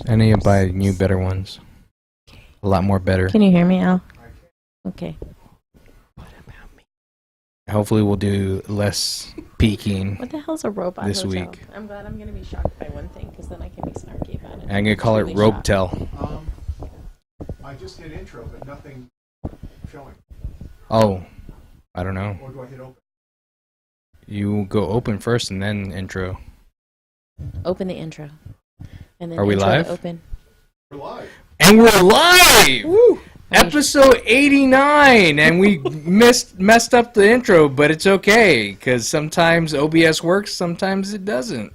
I need to buy new, better ones. A lot more better. Can you hear me, Al? Okay. Hopefully we'll do less peeking. What the hell's a robot this hotel? week? I'm glad I'm going to be shocked by one thing, because then I can be snarky about it. I'm going to call it Ropetel. I just hit intro, but nothing showing. Oh, I don't know. Or do I hit open? You go open first and then intro. Open the intro. And then Are we intro live? to open. We're live. And we're live! Woo! Episode 89! And we messed up the intro, but it's okay, because sometimes OBS works, sometimes it doesn't.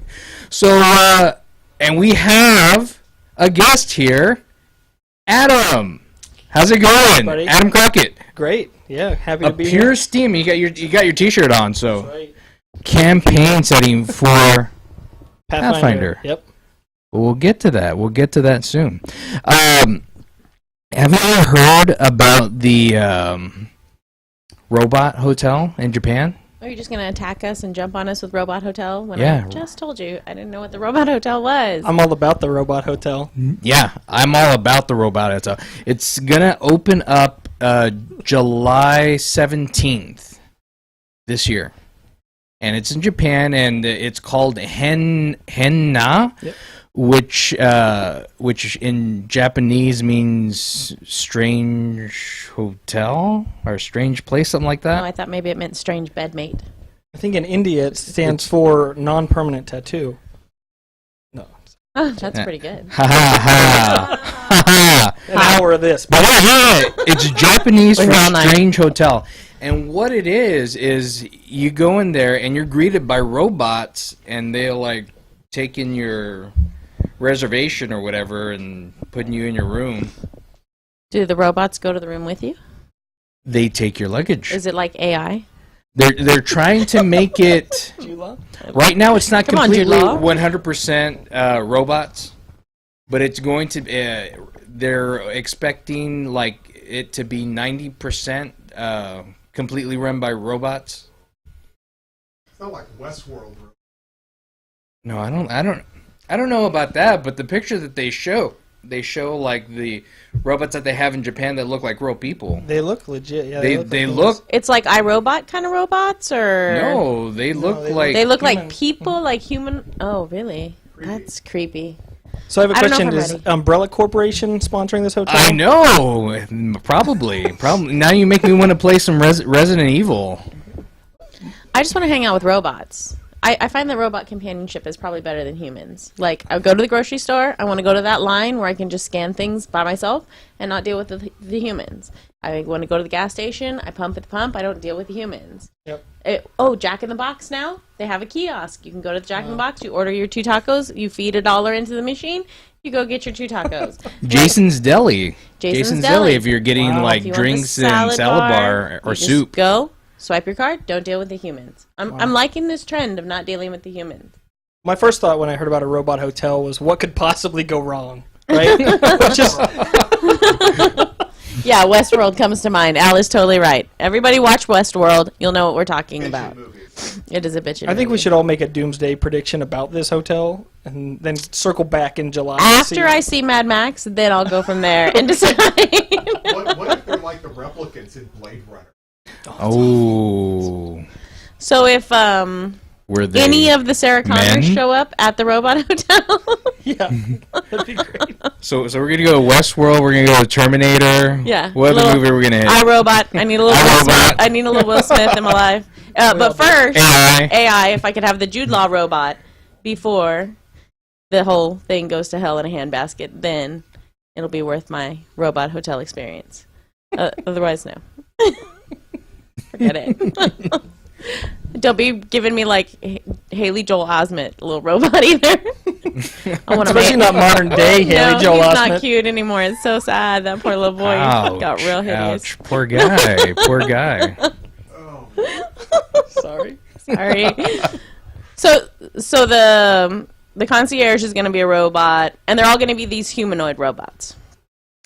So, and we have a guest here, Adam. How's it going? Buddy. Adam Crockett. Great. Yeah, happy to A be pure here. steam. You got your t-shirt on, so That's right. campaign setting for Pathfinder. Yep. We'll get to that. We'll get to that soon. Have you ever heard about the robot hotel in Japan? Are you just going to attack us and jump on us with Robot Hotel? When Yeah. I just told you I didn't know what the Robot Hotel was. I'm all about the robot hotel. Yeah, I'm all about the robot hotel. It's gonna open up July 17th this year, and it's in Japan, and it's called Henna, Yep. which in Japanese means strange hotel or strange place, something like Oh, that. I thought maybe it meant strange bedmate. I think in India it stands for non-permanent tattoo. No. Oh, that's pretty good. Ha ha ha ha ha. An hour of this. But it's Japanese We're for here all night. strange hotel. And what it is you go in there and you're greeted by robots, and they'll like take in your reservation or whatever and putting you in your room. Do the robots go to the room with you? They take your luggage. Is it like AI? They're trying to make it Jula? right now. It's not Come on, completely Jude Law. 100% robots, but it's going to. They're expecting like it to be 90% completely run by robots. It's not like Westworld. No, I don't know about that. But the picture that they show like the robots that they have in Japan that look like real people. They look legit. Yeah, They like look. It's like iRobot kind of robots, or No, they look they like. they look like human. people, like human. Oh, really? That's creepy. So I have a I don't know if question. I'm Is ready. Umbrella Corporation sponsoring this hotel? I know. Probably. Now you make me want to play some Resident Evil. I just want to hang out with robots. I find that robot companionship is probably better than humans. Like, I go to the grocery store, I want to go to that line where I can just scan things by myself and not deal with the humans. I want to go to the gas station, I pump at the pump, I don't deal with the humans. Yep. Jack in the Box now, they have a kiosk. You can go to the Jack in the Box, you order your 2 tacos, you feed $1 into the machine, you go get your 2 tacos. Jason's Deli. Jason's Deli. If you're getting Wow. like If you want the drinks and salad bar or you just soup. go, swipe your card, don't deal with the humans. I'm liking this trend of not dealing with the humans. My first thought when I heard about a robot hotel was, what could possibly go wrong? Right? Just Yeah, Westworld comes to mind. Al is totally right. Everybody watch Westworld. You'll know what we're talking about. Movie. It is a bitchin' I think we movie. should all make a doomsday prediction about this hotel and then circle back in July. and see. After I see Mad Max, then I'll go from there and decide. What if they're like the replicants in Blade Runner? Oh. So if Were they any of the Sarah Connors men? show up at the Robot Hotel, Yeah, that'd be great. So we're gonna go to Westworld. We're gonna go to Terminator. Yeah. What other movie are we gonna hit? iRobot. I need a little. Will Smith. iRobot. I need a little Will Smith in my life. But first, AI. If I could have the Jude Law robot before the whole thing goes to hell in a handbasket, then it'll be worth my Robot Hotel experience. Otherwise, no. Forget it. Don't be giving me like Haley Joel Osment, little robot either. I want Especially not modern day Haley no, Joel he's Osment. not cute anymore. It's so sad. That poor little boy Ouch, got real hideous. ouch. Poor guy. Poor guy. Oh, Sorry. Sorry. So the concierge is going to be a robot, and they're all going to be these humanoid robots.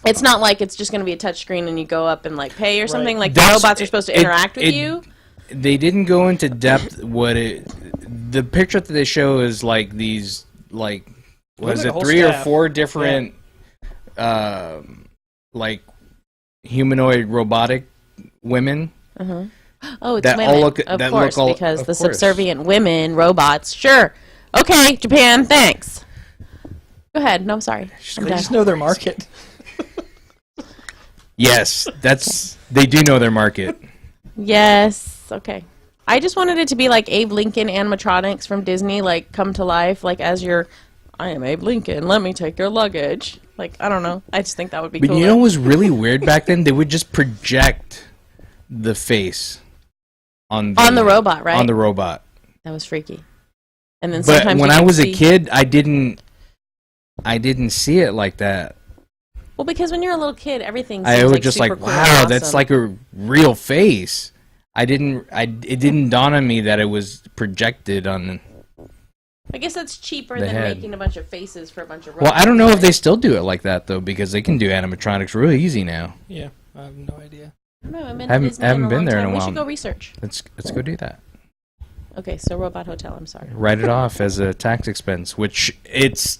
It's not like it's just going to be a touchscreen and you go up and like pay or something. Like the That's- robots are supposed to interact with you. They didn't go into depth. The picture that they show is like these like was like a it whole 3 staff. or 4 different like humanoid robotic women Oh, it's that women, all look of that course, look all because of the course. subservient women, robots. Sure. Okay, Japan, thanks. Go ahead. No, sorry. I'm They done. just know their market. Yes, they do know their market. Yes. Okay. I just wanted it to be like Abe Lincoln animatronics from Disney, like come to life, like as your, I am Abe Lincoln. Let me take your luggage. Like I don't know. I just think that would be But cool. you know what was really weird back then? They would just project the face on the robot, right? On the robot. That was freaky. And then But sometimes when you I could was a see- kid, I didn't see it like that. Well, because when you're a little kid, everything. I seems was like just super like, cool and wow, that's awesome. like a real face. It didn't dawn on me that it was projected on. I guess that's cheaper the than head. making a bunch of faces for a bunch of robots. Well, I don't know if right? they still do it like that though, because they can do animatronics really easy now. Yeah, I have no idea. No, I Haven't been there in a We while. should go research. Let's go do that. Okay, so Robot Hotel. I'm sorry. Write it off as a tax expense, which it's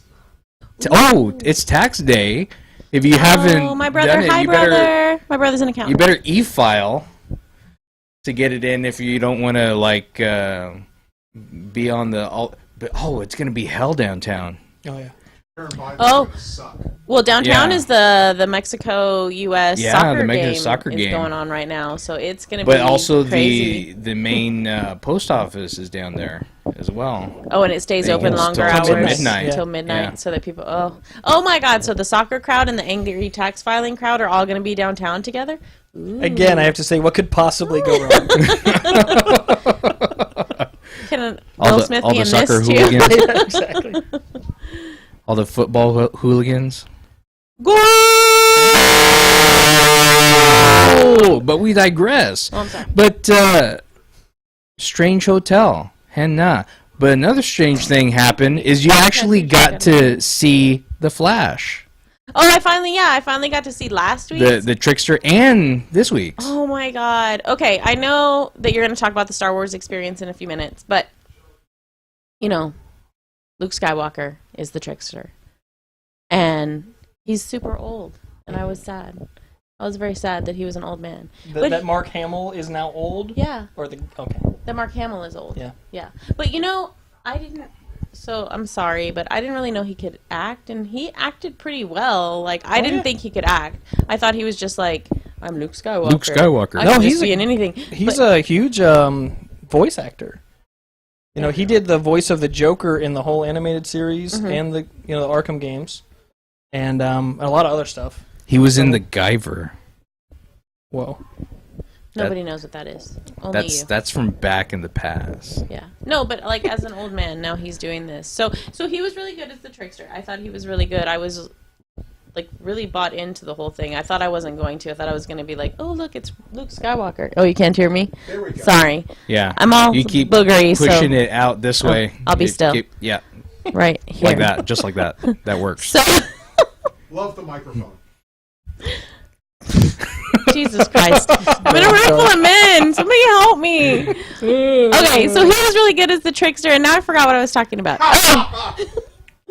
tax day. If you haven't, Oh, my brother. done it, Hi, you brother. My brother's an You accountant. better e-file to get it in if you don't want to like be on the. But it's gonna be hell downtown. Oh yeah. Oh. Suck. Well, downtown Yeah. is the Mexico-U.S. Yeah, soccer the Mexico game soccer is game. going on right now, so it's going to But be also crazy. the main post office is down there as well. Oh, and it stays They open can longer still hours till midnight. until midnight, Yeah. so that people. Oh my God! So the soccer crowd and the angry tax filing crowd are all going to be downtown together. Again, I have to say, what could possibly go wrong? Can All Will the- Smith all be the in soccer this too? hooligans. Yeah, exactly. All the football hooligans. Goal! Oh, but we digress. Oh, I'm sorry. But strange hotel, henna. But another strange thing happened is you actually got to see the Flash, Oh, I finally got to see last week. the trickster, and this week's. Oh my God. Okay, I know that you're going to talk about the Star Wars experience in a few minutes, but you know, Luke Skywalker is the trickster. And he's super old, and I was sad. I was very sad that he was an old man. But That Mark Hamill is now old? yeah, Okay. that Mark Hamill is old. Yeah. Yeah. But you know, so I'm sorry, but I didn't really know he could act, and he acted pretty well. Like, I didn't think he could act. I thought he was just like, I'm Luke Skywalker. Luke Skywalker. I No, can just he's be in anything. He's But- a huge voice actor. You know, he did the voice of the Joker in the whole animated series and the the Arkham games, and a lot of other stuff. He was in the Guyver. Whoa. Nobody knows what that is. Only you. That's from back in the past. Yeah. No, but like as an old man, now he's doing this. So he was really good as the trickster. I thought he was really good. I was like really bought into the whole thing. I thought I wasn't going to. I thought I was going to be like, oh look, it's Luke Skywalker. Oh, you can't hear me? There we go. Sorry. Yeah. I'm all You keep boogery, pushing so it out this way. I'll be You still. yeah, right here. like that, just like that. That works. So Love the microphone. Jesus Christ. I'm in a room full of men. Somebody help me. Okay, so he was really good as the trickster, and now I forgot what I was talking about. Talking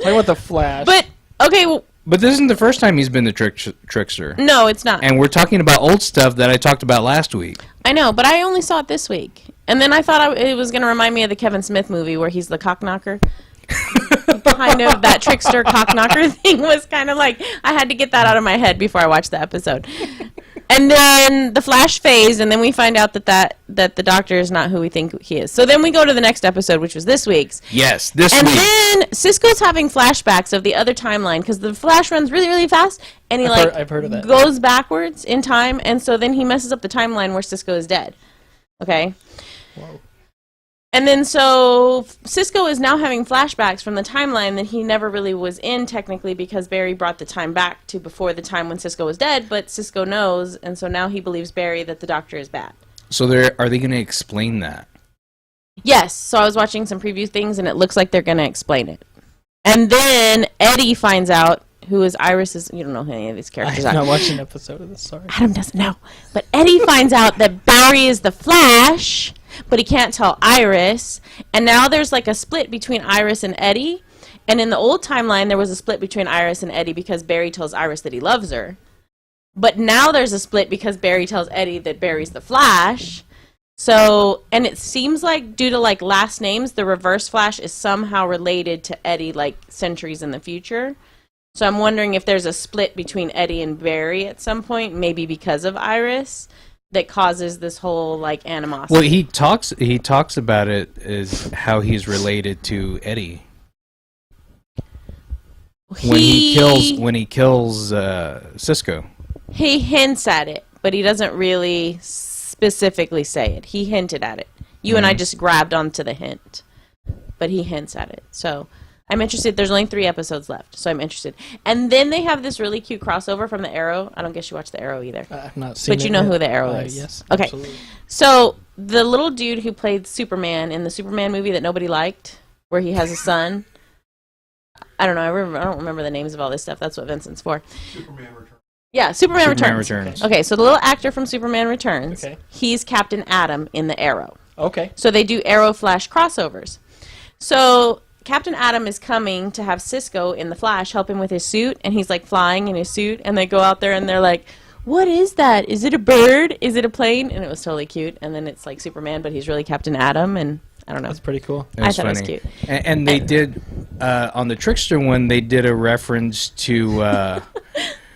about the Flash. But okay, well, But this isn't the first time he's been the trickster. no, it's not. And we're talking about old stuff that I talked about last week. I know, but I only saw it this week. And then I thought it was going to remind me of the Kevin Smith movie where he's the cock knocker. Kind of that trickster cock knocker thing was kind of like, I had to get that out of my head before I watched the episode. And then the Flash phase, and then we find out that the doctor is not who we think he is. So then we go to the next episode, which was this week's. Yes, this And week. then Cisco's having flashbacks of the other timeline because the Flash runs really, really fast, and he I've heard of that. goes backwards in time, and so then he messes up the timeline where Cisco is dead. Okay. Whoa. And then so Cisco is now having flashbacks from the timeline that he never really was in technically because Barry brought the time back to before the time when Cisco was dead, but Cisco knows, and so now he believes Barry that the doctor is bad. So are they going to explain that? Yes, so I was watching some preview things, and it looks like they're going to explain it. And then Eddie finds out who is Iris's. You don't know who any of these characters I've are. not watched an episode of this. Sorry. Adam doesn't know. But Eddie finds out that Barry is the Flash, but he can't tell Iris. And now there's like a split between Iris and Eddie. And in the old timeline, there was a split between Iris and Eddie because Barry tells Iris that he loves her. But now there's a split because Barry tells Eddie that Barry's the Flash. So, and it seems like due to like last names, the Reverse Flash is somehow related to Eddie like centuries in the future. So I'm wondering if there's a split between Eddie and Barry at some point, maybe because of Iris, that causes this whole like animosity. Well, he talks about it as how he's related to Eddie. When he kills Cisco. He hints at it, but he doesn't really specifically say it. He hinted at it. You and I just grabbed onto the hint, but he hints at it. So I'm interested. There's only 3 episodes left, so I'm interested. And then they have this really cute crossover from the Arrow. I don't guess you watched the Arrow either. I've not seen it. But you know who the Arrow is. Yes. Okay. Absolutely. So the little dude who played Superman in the Superman movie that nobody liked, where he has a son. I don't know. I don't remember the names of all this stuff. That's what Vincent's for. Superman Returns. Yeah, Superman Returns. Okay, so the little actor from Superman Returns, Okay. he's Captain Atom in the Arrow. Okay. So they do Arrow Flash crossovers. So Captain Atom is coming to have Cisco in the Flash help him with his suit, and he's like flying in his suit, and they go out there and they're like, what is that? Is it a bird? Is it a plane? And it was totally cute. And then it's like Superman, but he's really Captain Atom, and I don't know. That's pretty cool. I thought it was cute. And they did, on the Trickster one, they did a reference to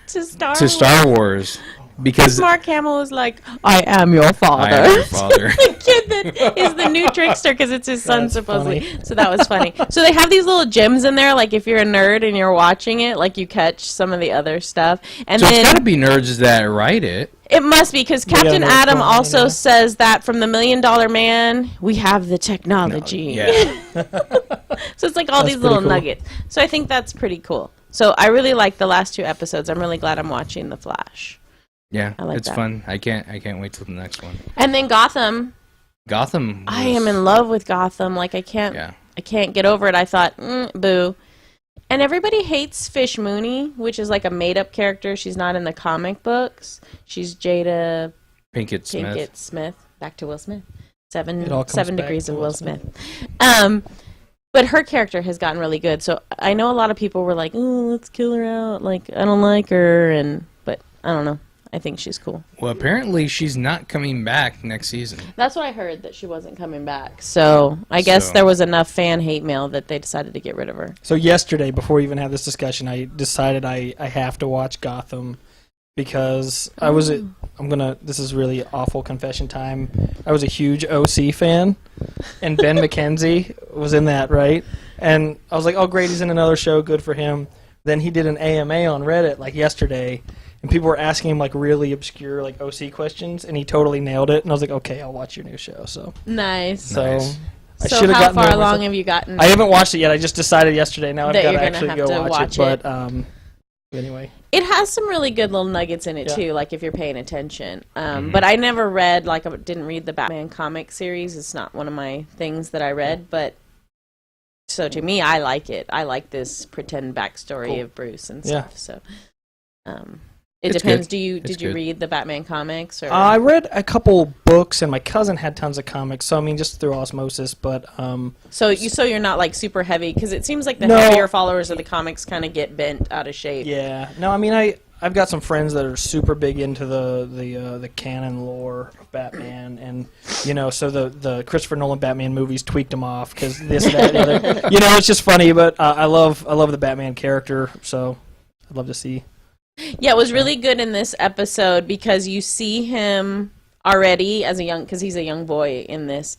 to Star Wars. Because Mark Hamill was like, I am your father. I am your father. The kid that is the new Trickster because it's his son, That's supposedly. funny. So that was funny. So they have these little gems in there, like if you're a nerd and you're watching it, like you catch some of the other stuff. And so then it's got to be nerds that write it. it must be because Captain know what's Atom going on, also yeah. says that from the $1 Million Man, we have the technology. Yeah. So it's like all That's these little pretty cool. nuggets. So I think that's pretty cool. So I really like the last 2 episodes. I'm really glad I'm watching The Flash. Yeah, I like it's that. fun. I can't wait till the next one. And then Gotham. Gotham. I am in love with Gotham. Like I can't get over it. I thought, boo. And everybody hates Fish Mooney, which is like a made-up character. She's not in the comic books. She's Jada Pinkett Smith. Back to Will Smith. It all comes 7 back degrees to of Will Will Smith. But her character has gotten really good. So I know a lot of people were like, "Oh, let's kill her out." Like I don't like her, but I don't know. I think she's cool. Well, apparently she's not coming back next season. That's what I heard, that she wasn't coming back. So I guess there was enough fan hate mail that they decided to get rid of her. So yesterday, before we even had this discussion, I decided I have to watch Gotham because I was this is really awful confession time. I was a huge OC fan, and Ben McKenzie was in that, right? And I was like, oh, great, he's in another show, good for him. Then he did an AMA on Reddit, like yesterday, and people were asking him like really obscure like OC questions, and he totally nailed it. And I was like, okay, I'll watch your new show. So Nice. so Nice. I So should have how gotten far there along myself. have you gotten? I haven't watched it yet. I just decided yesterday. Now I've That got you're to gonna actually have go to watch watch it. But anyway, It has some really good little nuggets in it Yeah. too, like if you're paying attention. But I never read, like I didn't read the Batman comic series. It's not one of my things that I read, but so to me, I like it. I like this pretend backstory Cool. of Bruce and Yeah. stuff. So it It's depends. good. Did you read the Batman comics? Or I read a couple books, and my cousin had tons of comics. So I mean, just through osmosis. But so you're not like super heavy, because it seems like the No. heavier followers of the comics kind of get bent out of shape. yeah, no, I mean, I've got some friends that are super big into the canon lore of Batman, and so the Christopher Nolan Batman movies tweaked them off because this, that, the other. It's just funny. But I love the Batman character, so I'd love to see. Yeah, it was really good in this episode because you see him already as because he's a young boy in this.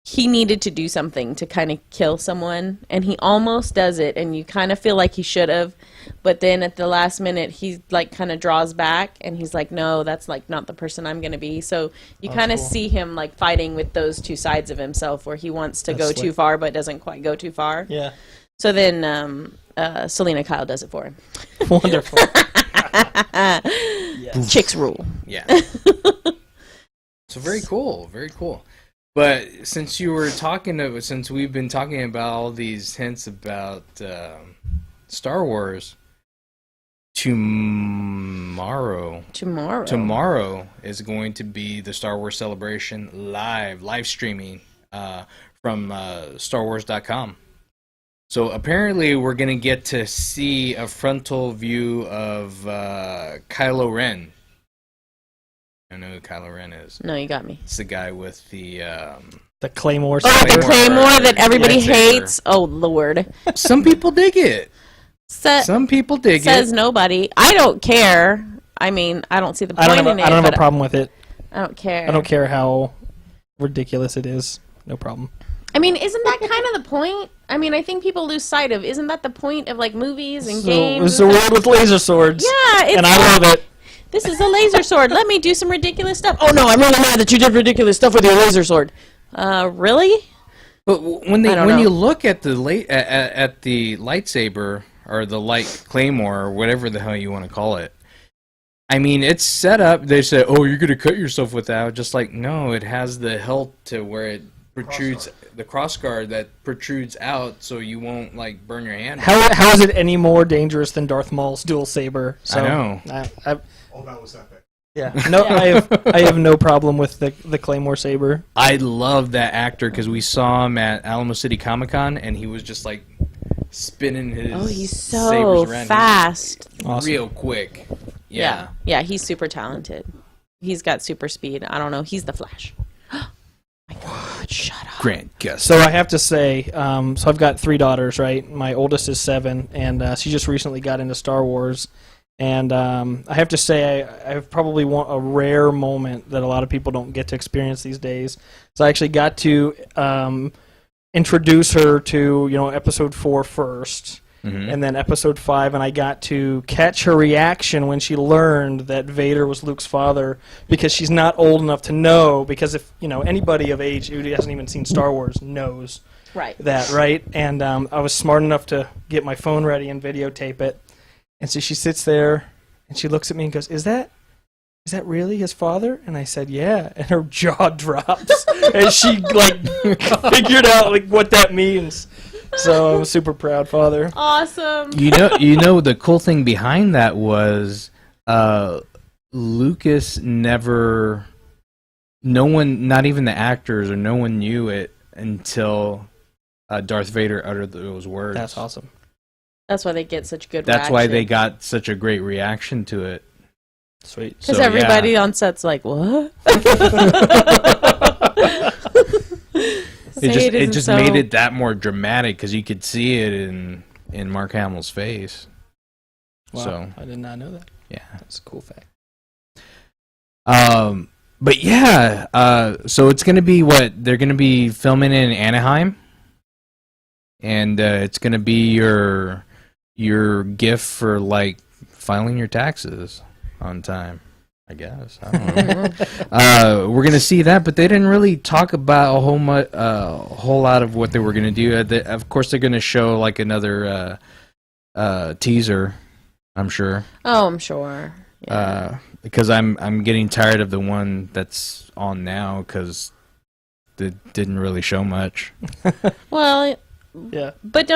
He needed to do something to kind of kill someone, and he almost does it, and you kind of feel like he should have, but then at the last minute, he like kind of draws back, and he's like, no, that's like not the person I'm going to be. So you kind of cool. see him like fighting with those two sides of himself, where he wants to That's go too slick. far, but doesn't quite go too far. Yeah, So then Selena Kyle does it for him. wonderful. Yes. Chicks rule. Yeah. So very cool, very cool. But since we've been talking about all these hints about Star Wars, tomorrow is going to be the Star Wars Celebration live streaming from StarWars.com. So apparently we're going to get to see a frontal view of Kylo Ren. I know who Kylo Ren is. No, you got me. It's the guy with the Claymore. Oh, the Claymore that everybody lightsaber. hates. Oh, Lord. Some people dig it. Some people dig Says it. nobody. I don't care. I mean, I don't see the point in it. I don't have a problem with it. I don't care. I don't care how ridiculous it is. No problem. I mean, isn't that kind of the point? I mean, I think people lose sight of, isn't that the point of, like, movies and games? It's a world with laser swords. Yeah, it's and I love it. This is a laser sword. Let me do some ridiculous stuff. Oh, no, I'm really mad that you did ridiculous stuff with your laser sword. Really? But when you look at the at the lightsaber or the light claymore or whatever the hell you want to call it, I mean, it's set up. They say, "Oh, you're gonna cut yourself with that." Just like, no, it has the hilt to where it protrudes, the crossguard that protrudes out, so you won't like burn your hand. How is it any more dangerous than Darth Maul's dual saber? So, I know. Oh, that was epic. Yeah. No, I have no problem with the Claymore saber. I love that actor because we saw him at Alamo City Comic Con, and he was just like spinning his. Oh, he's so sabers around. fast. Awesome. Real quick. Yeah. Yeah, he's super talented. He's got super speed. I don't know. He's the Flash. My God, shut up. Grant Gustin. So I have to say, so I've got 3 daughters, right? My oldest is 7, and she just recently got into Star Wars. And I have to say, I have probably a rare moment that a lot of people don't get to experience these days. So I actually got to introduce her to, episode 4 first, and then episode 5, and I got to catch her reaction when she learned that Vader was Luke's father, because she's not old enough to know, because if, anybody of age who hasn't even seen Star Wars knows that, right? And I was smart enough to get my phone ready and videotape it. And so she sits there, and she looks at me and goes, Is that really his father? And I said, yeah. And her jaw drops, and she figured out what that means. So I'm a super proud father. Awesome. You know the cool thing behind that was Lucas never. No one, not even the actors or no one knew it until Darth Vader uttered those words. That's awesome. That's why they get such good That's reaction. why they got such a great reaction to it. Sweet. Because everybody on set's like, what? It just made it that more dramatic because you could see it in Mark Hamill's face. Wow, So I did not know that. yeah, That's a cool fact. but yeah, so it's gonna be what they're gonna be filming in Anaheim, and it's gonna be your gift for filing your taxes on time. I guess. I don't know. We're gonna see that, but they didn't really talk about a whole lot of what they were gonna do. Of course, they're gonna show another teaser. I'm sure. Oh, I'm sure. Yeah. Because I'm getting tired of the one that's on now because it didn't really show much. Well, yeah. But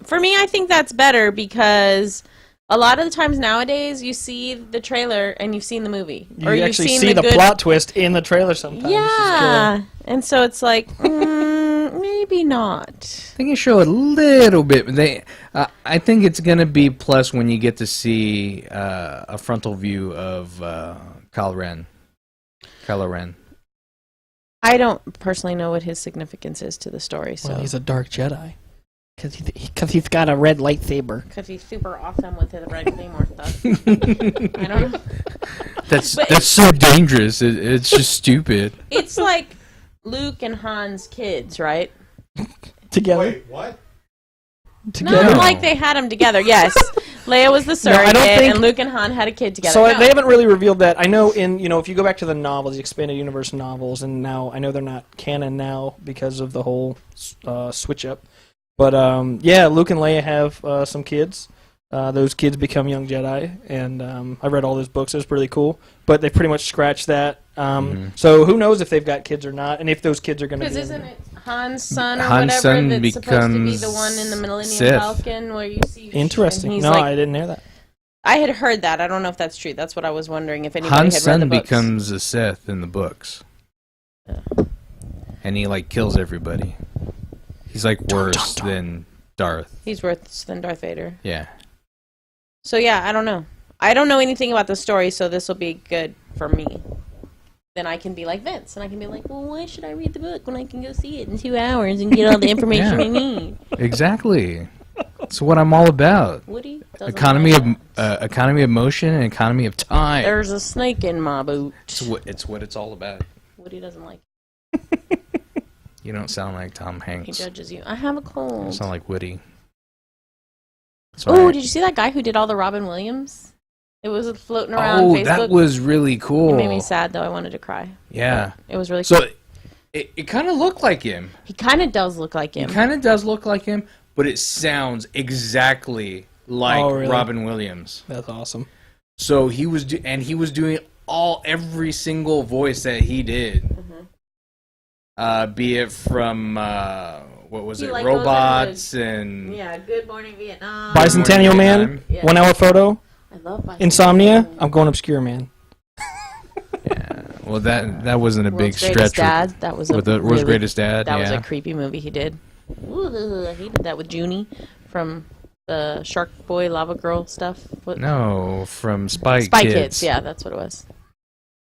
for me, I think that's better because a lot of the times nowadays you see the trailer and you've seen the movie. You actually see the plot twist in the trailer sometimes. Yeah. And so it's like, maybe not. They can show a little bit. I think it's going to be plus when you get to see a frontal view of Kylo Ren. I don't personally know what his significance is to the story. So. Well, he's a dark Jedi. Because he's got a red lightsaber. Because he's super awesome with his red claymore stuff. I don't know. That's so dangerous. It's just stupid. It's like Luke and Han's kids, right? Together. Wait, what? Together. Not like they had them together. Yes, Leia was the surrogate, and Luke and Han had a kid together. So they haven't really revealed that. I know if you go back to the novels, the expanded universe novels, and now I know they're not canon now because of the whole switch up. But yeah, Luke and Leia have some kids. Those kids become young Jedi, and I read all those books. It was really cool. But they pretty much scratched that. So who knows if they've got kids or not, and if those kids are going to be. Because isn't it Han's son or Han's whatever son that's supposed to be becomes the one in the Millennium Sith. Falcon where you see? Interesting. and he's No, like- I didn't hear that. I had heard that. I don't know if that's true. That's what I was wondering if anybody Han's had read the son books. becomes a Sith in the books. Yeah. And he kills everybody. He's worse than Darth. He's worse than Darth Vader. Yeah. So yeah, I don't know. I don't know anything about the story, so this will be good for me. Then I can be like Vince, and I can be like, well, why should I read the book when I can go see it in 2 hours and get all the information I need? Exactly. That's what I'm all about. Woody? Economy of motion and economy of time. There's a snake in my boot. It's what it's all about. Woody doesn't like You don't sound like Tom it. He Hanks. judges you. I have a You cold. sound like Woody. Oh, did you see that guy who did all the Robin Williams? It was floating around Facebook. That was really cool. It made me sad, though. I wanted to cry. Yeah. But it was really cool. So it kind of looked like him. He kind of does look like him. He kind of does look like him, but it sounds exactly like Robin Williams. That's awesome. So he was doing every single voice that he did. Mm-hmm. Be it from what was it, like robots and Good Morning Vietnam. Bicentennial Man, Yeah. 1 hour photo. I love Bicentennial. Insomnia. I'm going obscure, man. yeah. Well, that wasn't a big World's stretch. Greatest Dad. That was a with the World's Greatest Dad. That was a creepy movie he did. Ooh, he did that with Junie from the Shark Boy Lava Girl stuff. No, from Spy Kids. Yeah, that's what it was.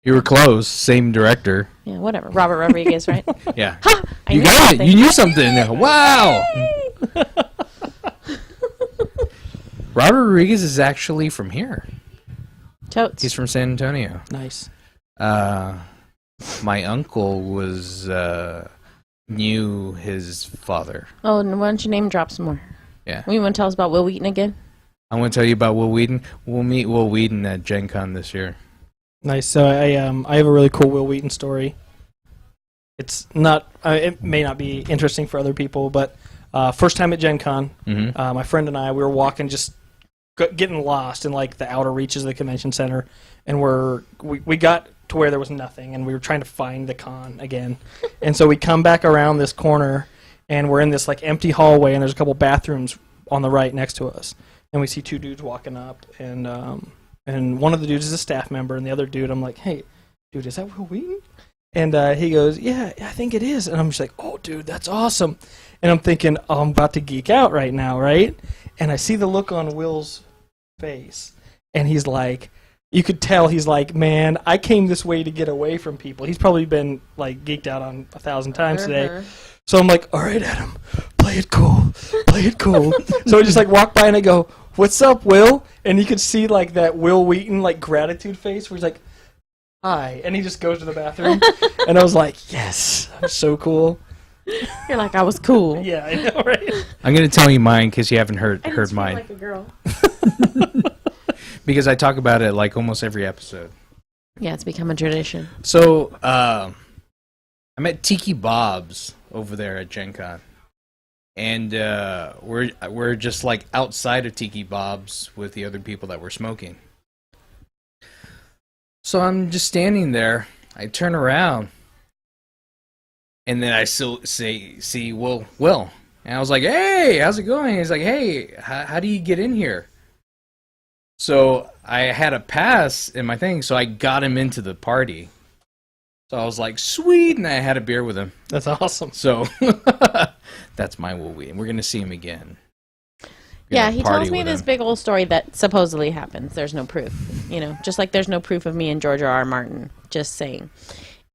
You were close. Same director. Yeah, whatever. Robert Rodriguez, right? Yeah. Ha! You got it. You knew something. Wow. Robert Rodriguez is actually from here. Totes. He's from San Antonio. Nice. My uncle knew his father. Oh, and why don't you name drop some more? Yeah. You want to tell us about Will Wheaton again? I want to tell you about Will Wheaton. We'll meet Will Wheaton at Gen Con this year. Nice. So I have a really cool Will Wheaton story. It's not. It may not be interesting for other people, but first time at Gen Con, my friend and I, we were walking, just getting lost in like the outer reaches of the convention center, and we got to where there was nothing, and we were trying to find the con again, and so we come back around this corner, and we're in this like empty hallway, and there's a couple bathrooms on the right next to us, and we see 2 dudes walking up, and one of the dudes is a staff member, and the other dude, I'm like, hey, dude, is that Will Wheaton? And he goes, yeah, I think it is. And I'm just like, oh, dude, that's awesome. And I'm thinking, oh, I'm about to geek out right now, right? And I see the look on Will's face, and he's like, you could tell he's like, man, I came this way to get away from people. He's probably been like geeked out on 1,000 times today. So I'm like, all right, Adam, play it cool, play it cool. So I just like walk by and I go, what's up, Will? And you could see like that Will Wheaton like gratitude face where he's like, hi, and he just goes to the bathroom. And I was like, yes, I'm so cool. You're like, I was cool. Yeah, I know, right? I'm going to tell you mine because you haven't heard mine. Like a girl. Because I talk about it like almost every episode. Yeah, it's become a tradition. So, I met Tiki Bob's over there at Gen Con. And we're just like outside of Tiki Bob's with the other people that were smoking. So I'm just standing there. I turn around. And then I still see Will. And I was like, hey, how's it going? He's like, hey, how do you get in here? So I had a pass in my thing, so I got him into the party. So I was like, sweet, and I had a beer with him. That's awesome. So that's my Will Wheaton. We're going to see him again. Yeah, he tells me this big old story that supposedly happens. There's no proof. Just like there's no proof of me and George R.R. Martin. Just saying.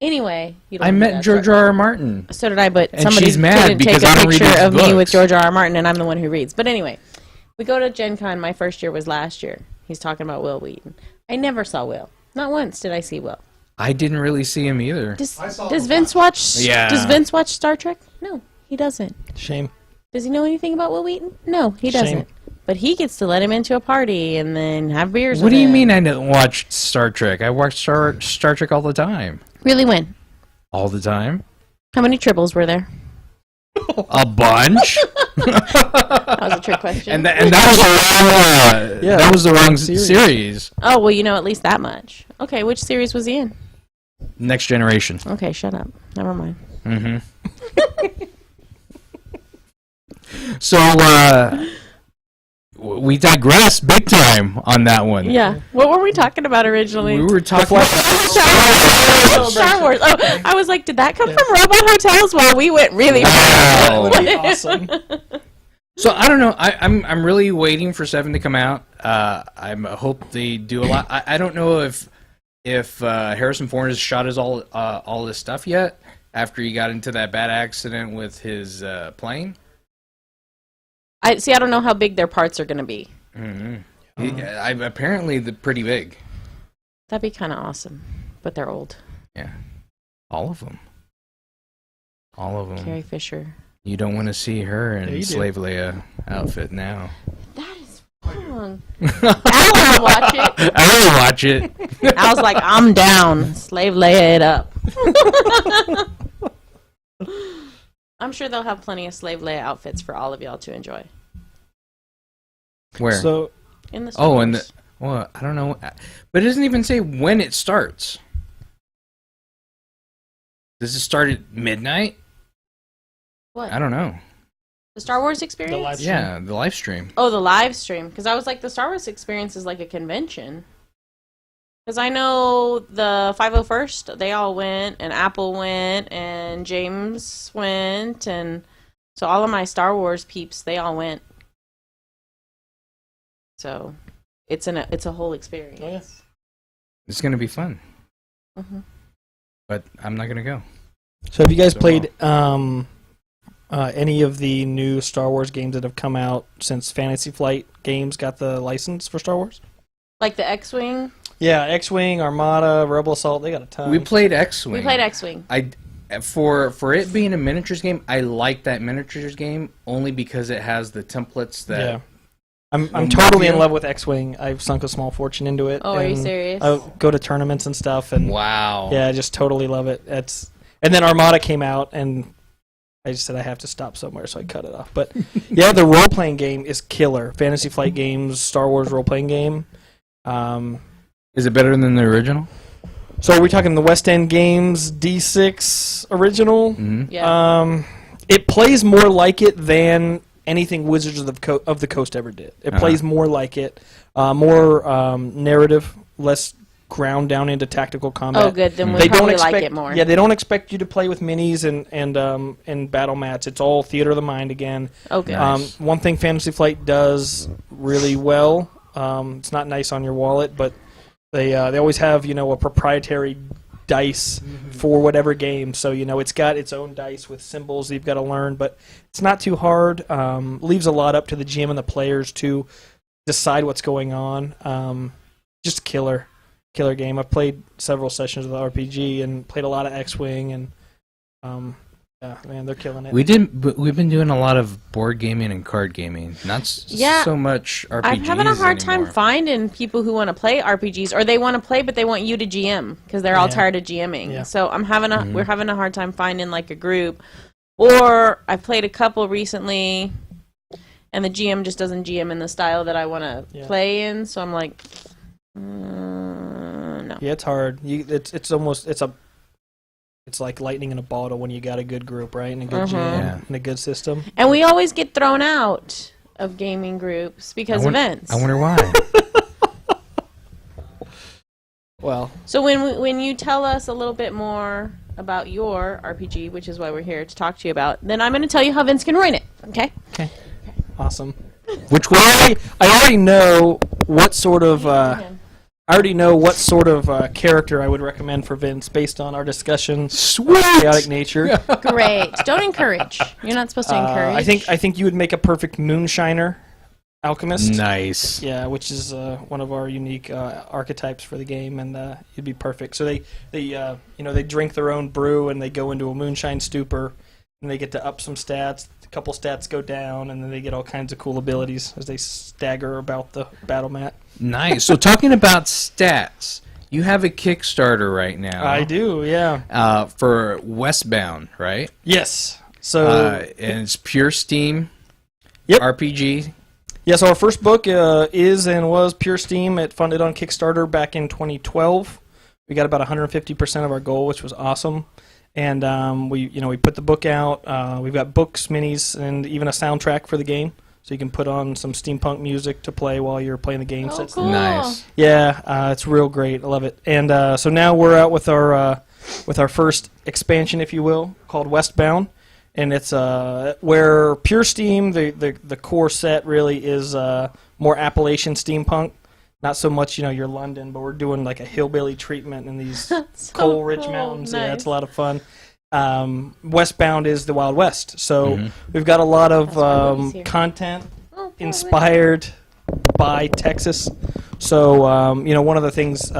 Anyway, I met George R.R. Martin. So did I, but and somebody she's mad didn't take because a picture of books. me with George R.R. Martin, and I'm the one who reads. But anyway, we go to Gen Con. My first year was last year. He's talking about Will Wheaton. I never saw Will. Not once did I see Will. I didn't really see him either. Does Vince watch? Yeah. Does Vince watch Star Trek? No, he doesn't. Shame. Does he know anything about Will Wheaton? No, he doesn't. Shame. But he gets to let him into a party and then have beers. What with do you him. mean I didn't watch Star Trek? I watch Star Trek all the time. Really? When? All the time? How many tribbles were there? A bunch. That was a trick question. and that was the wrong series. Oh, well, at least that much. Okay, which series was he in? Next Generation. Okay, shut up. Never mind. Mm-hmm. So, we digressed big time on that one. Yeah. What were we talking about originally? We were talking about Star Wars. Oh, I was like, did that come from Robot Hotels? Well, we went really Wow. That would be awesome. So I don't know. I'm really waiting for 7 to come out. I hope they do a lot. I don't know if Harrison Ford has shot his all his stuff yet after he got into that bad accident with his plane. I don't know how big their parts are going to be. Mm-hmm. Apparently, they're pretty big. That'd be kind of awesome, but they're old. Yeah, all of them. All of them. Carrie Fisher. You don't want to see her in Slave Leia outfit now. That is wrong. I want to watch it. I want to watch it. I was like, I'm down. Slave Leia it up. I'm sure they'll have plenty of Slave Leia outfits for all of y'all to enjoy. Where? So, in the Star Wars. Well, I don't know. But it doesn't even say when it starts. Does it start at midnight? What? I don't know. The Star Wars experience? Yeah, the live stream. Oh, the live stream. Because I was like, the Star Wars experience is like a convention. Because I know the 501st, they all went, and Apple went, and James went, and so all of my Star Wars peeps, they all went. So it's a whole experience. Oh, yeah. It's going to be fun. Mm-hmm. But I'm not going to go. So have you guys played any of the new Star Wars games that have come out since Fantasy Flight Games got the license for Star Wars? Like the X-Wing? Yeah, X-Wing, Armada, Rebel Assault, they got a ton. We played X-Wing. We played X-Wing. For it being a miniatures game, I like that miniatures game only because it has the templates that... Yeah. I'm totally in love with X-Wing. I've sunk a small fortune into it. Oh, are you serious? I go to tournaments and stuff. And wow. Yeah, I just totally love it. And then Armada came out, and I just said I have to stop somewhere, so I cut it off. But yeah, the role-playing game is killer. Fantasy Flight Games, Star Wars role-playing game. Is it better than the original? So are we talking the West End Games D6 original? Mm-hmm. Yeah. It plays more like it than anything Wizards of the Coast ever did. It plays more like it, more narrative, less ground down into tactical combat. Oh, good. Then we probably like it more. Yeah, they don't expect you to play with minis and battle mats. It's all theater of the mind again. Okay. Nice. One thing Fantasy Flight does really well. It's not nice on your wallet, but they always have a proprietary dice for whatever game. So it's got its own dice with symbols that you've got to learn, but it's not too hard. Leaves a lot up to the GM and the players to decide what's going on. Just killer game. I've played several sessions of the RPG and played a lot of X-Wing, and yeah, man, they're killing it. We've been doing a lot of board gaming and card gaming, not so much RPGs. I'm having a hard anymore. time finding people who want to play RPGs, or they want to play but they want you to GM because they're all tired of GMing. Yeah. So we're having a hard time finding like a group. Or I played a couple recently, and the GM just doesn't GM in the style that I want to play in. So I'm like, no. Yeah, it's hard. It's like lightning in a bottle when you got a good group, right? And a good GM and a good system. And we always get thrown out of gaming groups because of events. I wonder why. Well, so when you tell us a little bit more about your RPG, which is why we're here to talk to you about, then I'm going to tell you how Vince can ruin it. Okay? Okay. Awesome. Which one? I already know what sort of character I would recommend for Vince based on our discussion. Sweet. Chaotic nature. Great. Don't encourage. You're not supposed to encourage. I think you would make a perfect moonshiner alchemist. Nice. Yeah, which is one of our unique archetypes for the game, and it'd be perfect. So they drink their own brew and they go into a moonshine stupor, and they get to up some stats. A couple stats go down, and then they get all kinds of cool abilities as they stagger about the battle mat. Nice. So talking about stats, you have a Kickstarter right now. I do, yeah. For Westbound, right? Yes. So and it's pure Steam. Yep. RPG. Yeah, so our first book is and was pure Steam. It funded on Kickstarter back in 2012. We got about 150% of our goal, which was awesome. And we put the book out. We've got books, minis, and even a soundtrack for the game, so you can put on some steampunk music to play while you're playing the game. Oh, cool. Nice. Yeah, it's real great. I love it. And so now we're out with our first expansion, if you will, called Westbound. and it's where Pure Steam, the core set really is more Appalachian steampunk. Not so much, your London, but we're doing like a hillbilly treatment in these So coal-rich cool. mountains. Nice. Yeah, it's a lot of fun. Westbound is the Wild West, so we've got a lot That's why of Woody's here. content Oh, poor inspired by Texas. So, one of the things,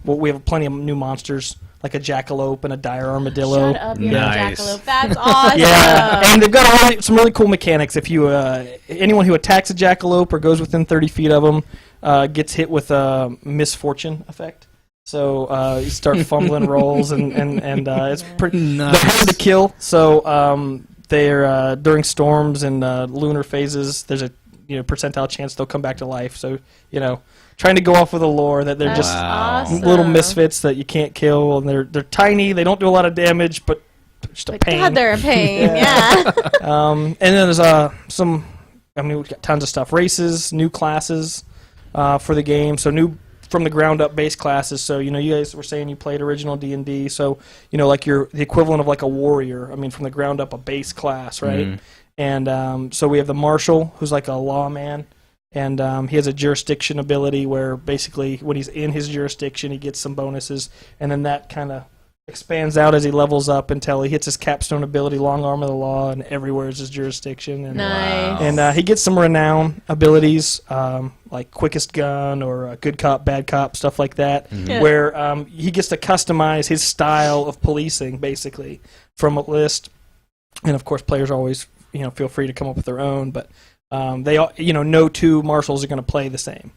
we have plenty of new monsters, like a jackalope and a dire armadillo. Shut up, you're Nice. a jackalope. That's awesome. Yeah, and they've got some really cool mechanics. If you anyone who attacks a jackalope or goes within 30 feet of them gets hit with a misfortune effect. So you start fumbling rolls, and it's pretty. Nice. They're hard to kill. So they're during storms and lunar phases. There's a percentile chance they'll come back to life. So trying to go off with a lore that they're That's just awesome. little misfits that you can't kill, and they're tiny. They don't do a lot of damage, but they're just a But pain. God, they're a pain. Yeah. Yeah. And then there's some. We've got tons of stuff. Races, new classes for the game. So new from the ground up base classes. So you guys were saying you played original D&D. So like you're the equivalent of like a warrior. I mean, from the ground up, a base class, right? And so we have the marshal, who's like a lawman. And he has a jurisdiction ability where basically when he's in his jurisdiction, he gets some bonuses. And then that kind of expands out as he levels up until he hits his capstone ability, Long Arm of the Law, and everywhere is his jurisdiction. And, Nice. And he gets some renown abilities, like Quickest Gun or Good Cop, Bad Cop, stuff like that, Yeah. where he gets to customize his style of policing, basically, from a list. And, of course, players always feel free to come up with their own, but they all, no two marshals are going to play the same.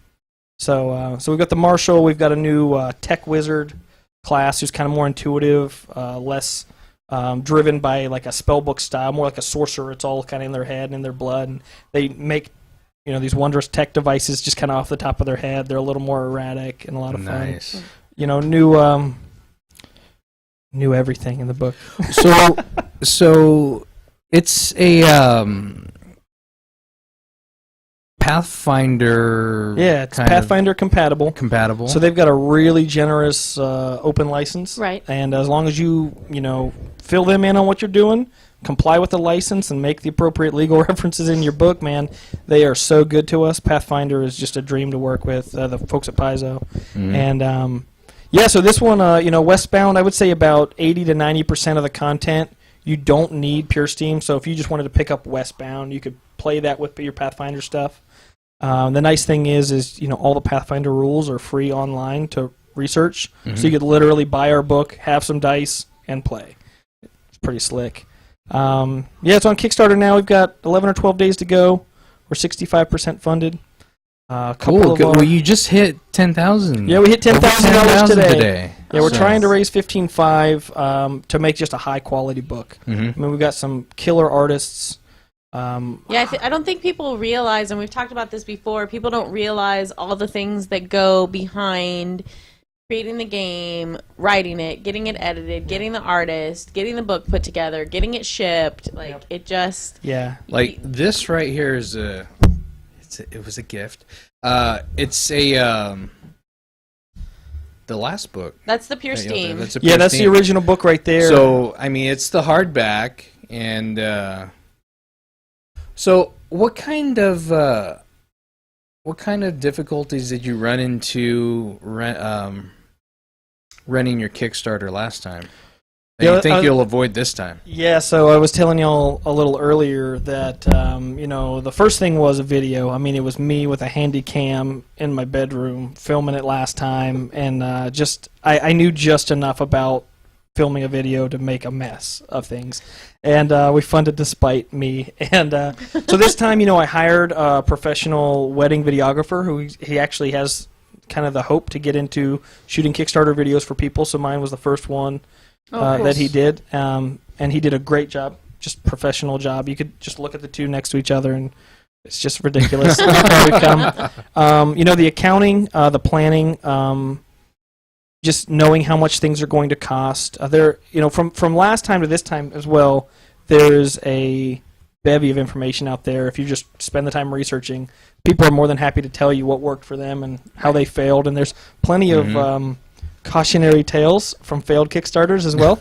So we've got the marshal. We've got a new tech wizard class who's kind of more intuitive, less driven by like a spellbook style, more like a sorcerer. It's all kind of in their head and in their blood, and they make these wondrous tech devices just kind of off the top of their head. They're a little more erratic and a lot of fun. Nice. New everything in the book. So it's a Pathfinder. Yeah, it's kind Pathfinder compatible. of compatible. So they've got a really generous open license. Right. And as long as you, fill them in on what you're doing, comply with the license, and make the appropriate legal references in your book, man, they are so good to us. Pathfinder is just a dream to work with, the folks at Paizo. And, so this one, Westbound, I would say about 80 to 90% of the content, you don't need Pure Steam. So if you just wanted to pick up Westbound, you could play that with your Pathfinder stuff. The nice thing is all the Pathfinder rules are free online to research, so you could literally buy our book, have some dice, and play. It's pretty slick. It's on Kickstarter now. We've got 11 or 12 days to go. We're 65% funded. Cool. Well, you just hit 10,000. Yeah, we hit $10,000 today. Yeah, we're So- trying to raise $15,500 to make just a high quality book. I mean, we've got some killer artists. Yeah, I don't think people realize, and we've talked about this before, people don't realize all the things that go behind creating the game, writing it, getting it edited, getting the artist, getting the book put together, getting it shipped. Like, it just... Yeah. Like this right here is it was a gift. It's the last book. That's the Pure Steam. That's a Yeah, Pure that's the Steam. original book right there. So I mean, it's the hardback, and so what kind of difficulties did you run into running your Kickstarter last time? And Yeah, you think you'll avoid this time? Yeah, so I was telling y'all a little earlier that, the first thing was a video. I mean, it was me with a handy cam in my bedroom filming it last time, and I knew just enough about filming a video to make a mess of things. And we funded despite me. And so this time, I hired a professional wedding videographer who he actually has kind of the hope to get into shooting Kickstarter videos for people, so mine was the first one. Cool. That he did, and he did a great job, just professional job. You could just look at the two next to each other, and it's just ridiculous. The accounting, the planning, just knowing how much things are going to cost. From last time to this time as well, there's a bevy of information out there. If you just spend the time researching, people are more than happy to tell you what worked for them and how they failed. And there's plenty of cautionary tales from failed Kickstarters as well.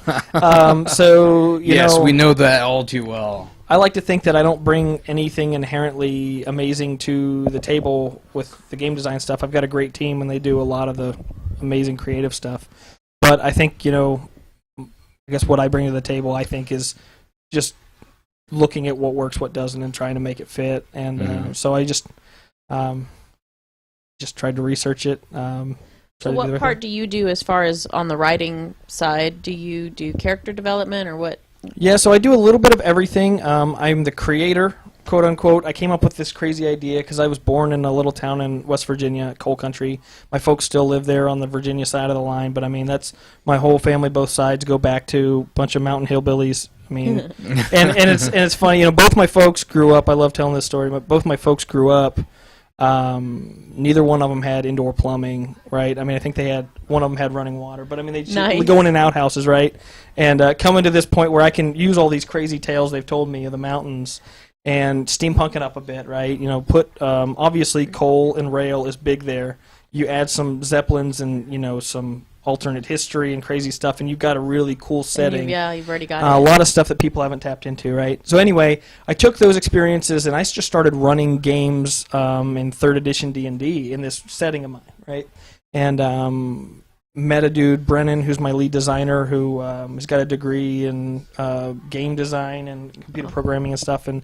So yes, we know that all too well. I like to think that I don't bring anything inherently amazing to the table with the game design stuff. I've got a great team, and they do a lot of the amazing creative stuff. But I think, I guess what I bring to the table, I think, is just looking at what works, what doesn't, and trying to make it fit. And so I just tried to research it. So what part do you do as far as on the writing side? Do you do character development or what? Yeah, so I do a little bit of everything. I'm the creator, quote unquote. I came up with this crazy idea because I was born in a little town in West Virginia, coal country. My folks still live there on the Virginia side of the line, but I mean, that's my whole family, both sides go back to a bunch of mountain hillbillies. I mean, and it's funny, both my folks grew up. I love telling this story, but both my folks grew up. Neither one of them had indoor plumbing, right? I mean, I think one of them had running water, but I mean, they just go in and out houses, right? And coming to this point where I can use all these crazy tales they've told me of the mountains and steampunk it up a bit, right? Put obviously coal and rail is big there. You add some zeppelins and some alternate history and crazy stuff, and you've got a really cool setting. You've already got a lot of stuff that people haven't tapped into, right? So anyway, I took those experiences and I just started running games in 3rd edition D&D in this setting of mine, right? And met a dude, Brennan, who's my lead designer, who has got a degree in game design and computer programming and stuff, and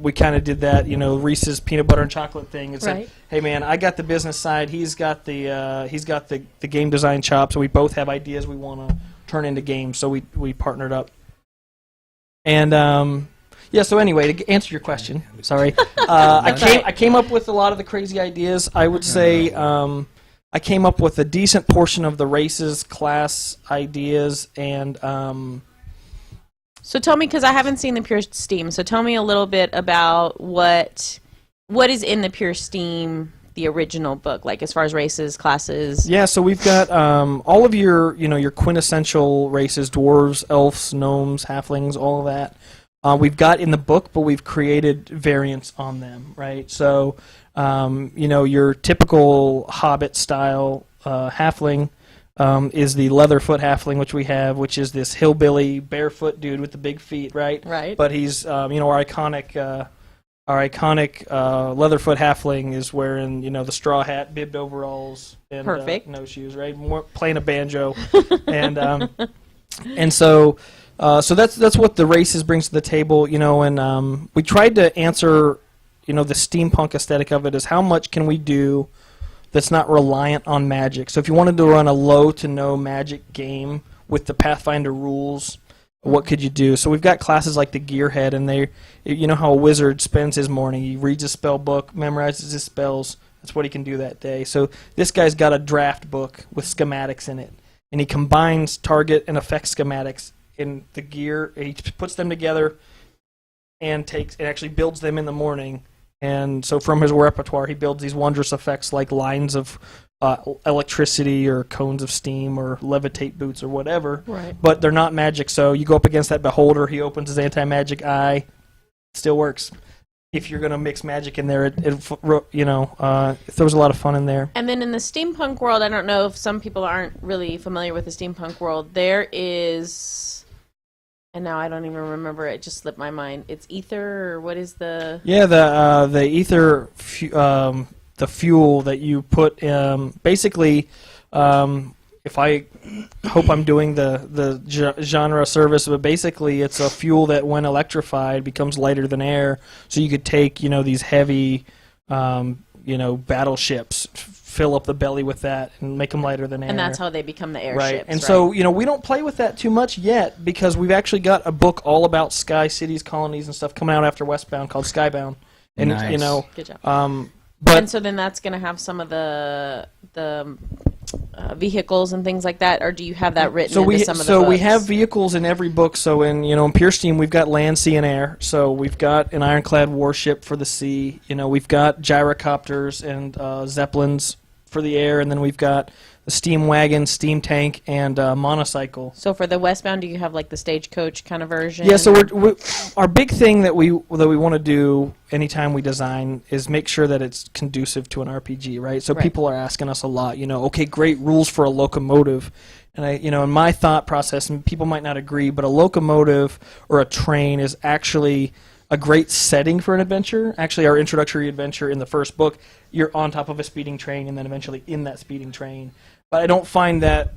we kind of did that, Reese's peanut butter and chocolate thing. It's like, hey man, I got the business side, he's got the game design chops, and we both have ideas we want to turn into games, so we partnered up. And yeah, so anyway, to answer your question, sorry, I came up with a lot of the crazy ideas. I would say I came up with a decent portion of the races, class ideas, and So tell me, because I haven't seen the Pure Steam, so tell me a little bit about what is in the Pure Steam, the original book, like as far as races, classes. Yeah, so we've got all of your quintessential races: dwarves, elves, gnomes, halflings, all of that. We've got in the book, but we've created variants on them, right? So, your typical Hobbit style halfling is the Leatherfoot halfling, which we have, which is this hillbilly barefoot dude with the big feet, right? Right. But he's, our iconic Leatherfoot halfling is wearing, the straw hat, bibbed overalls, and perfect no shoes, right? Playing a banjo, and so. So that's what the races brings to the table, and we tried to answer, the steampunk aesthetic of it is how much can we do that's not reliant on magic. So if you wanted to run a low to no magic game with the Pathfinder rules, what could you do? So we've got classes like the Gearhead, and how a wizard spends his morning. He reads a spell book, memorizes his spells. That's what he can do that day. So this guy's got a draft book with schematics in it, and he combines target and effect schematics in the gear. He puts them together and actually builds them in the morning. And so from his repertoire, he builds these wondrous effects like lines of electricity or cones of steam or levitate boots or whatever. Right. But they're not magic, so you go up against that beholder, he opens his anti-magic eye, still works. If you're going to mix magic in there, it throws a lot of fun in there. And then in the steampunk world, I don't know if some people aren't really familiar with the steampunk world, there is... And now I don't even remember. It just slipped my mind. It's ether, or what is the? Yeah, the ether, the fuel that you put. Basically, if I hope I'm doing the genre service, but basically it's a fuel that, when electrified, becomes lighter than air. So you could take these heavy, battleships, fill up the belly with that and make them lighter than air. And that's how they become the airships. Right. And so, we don't play with that too much yet because we've actually got a book all about sky cities, colonies, and stuff coming out after Westbound called Skybound. And nice. Good job. But and so then that's going to have some of the vehicles and things like that, or do you have that written into some of the books? So we have vehicles in every book. So in Pure Steam, we've got land, sea, and air. So we've got an ironclad warship for the sea. We've got gyrocopters and zeppelins for the air, and then we've got the steam wagon, steam tank, and monocycle. So for the Westbound, do you have like the stagecoach kind of version? Yeah, so our big thing that we want to do anytime we design is make sure that it's conducive to an RPG, right? So people are asking us a lot, okay, great rules for a locomotive. And in my thought process, and people might not agree, but a locomotive or a train is actually a great setting for an adventure. Actually, our introductory adventure in the first book, you're on top of a speeding train and then eventually in that speeding train. But I don't find that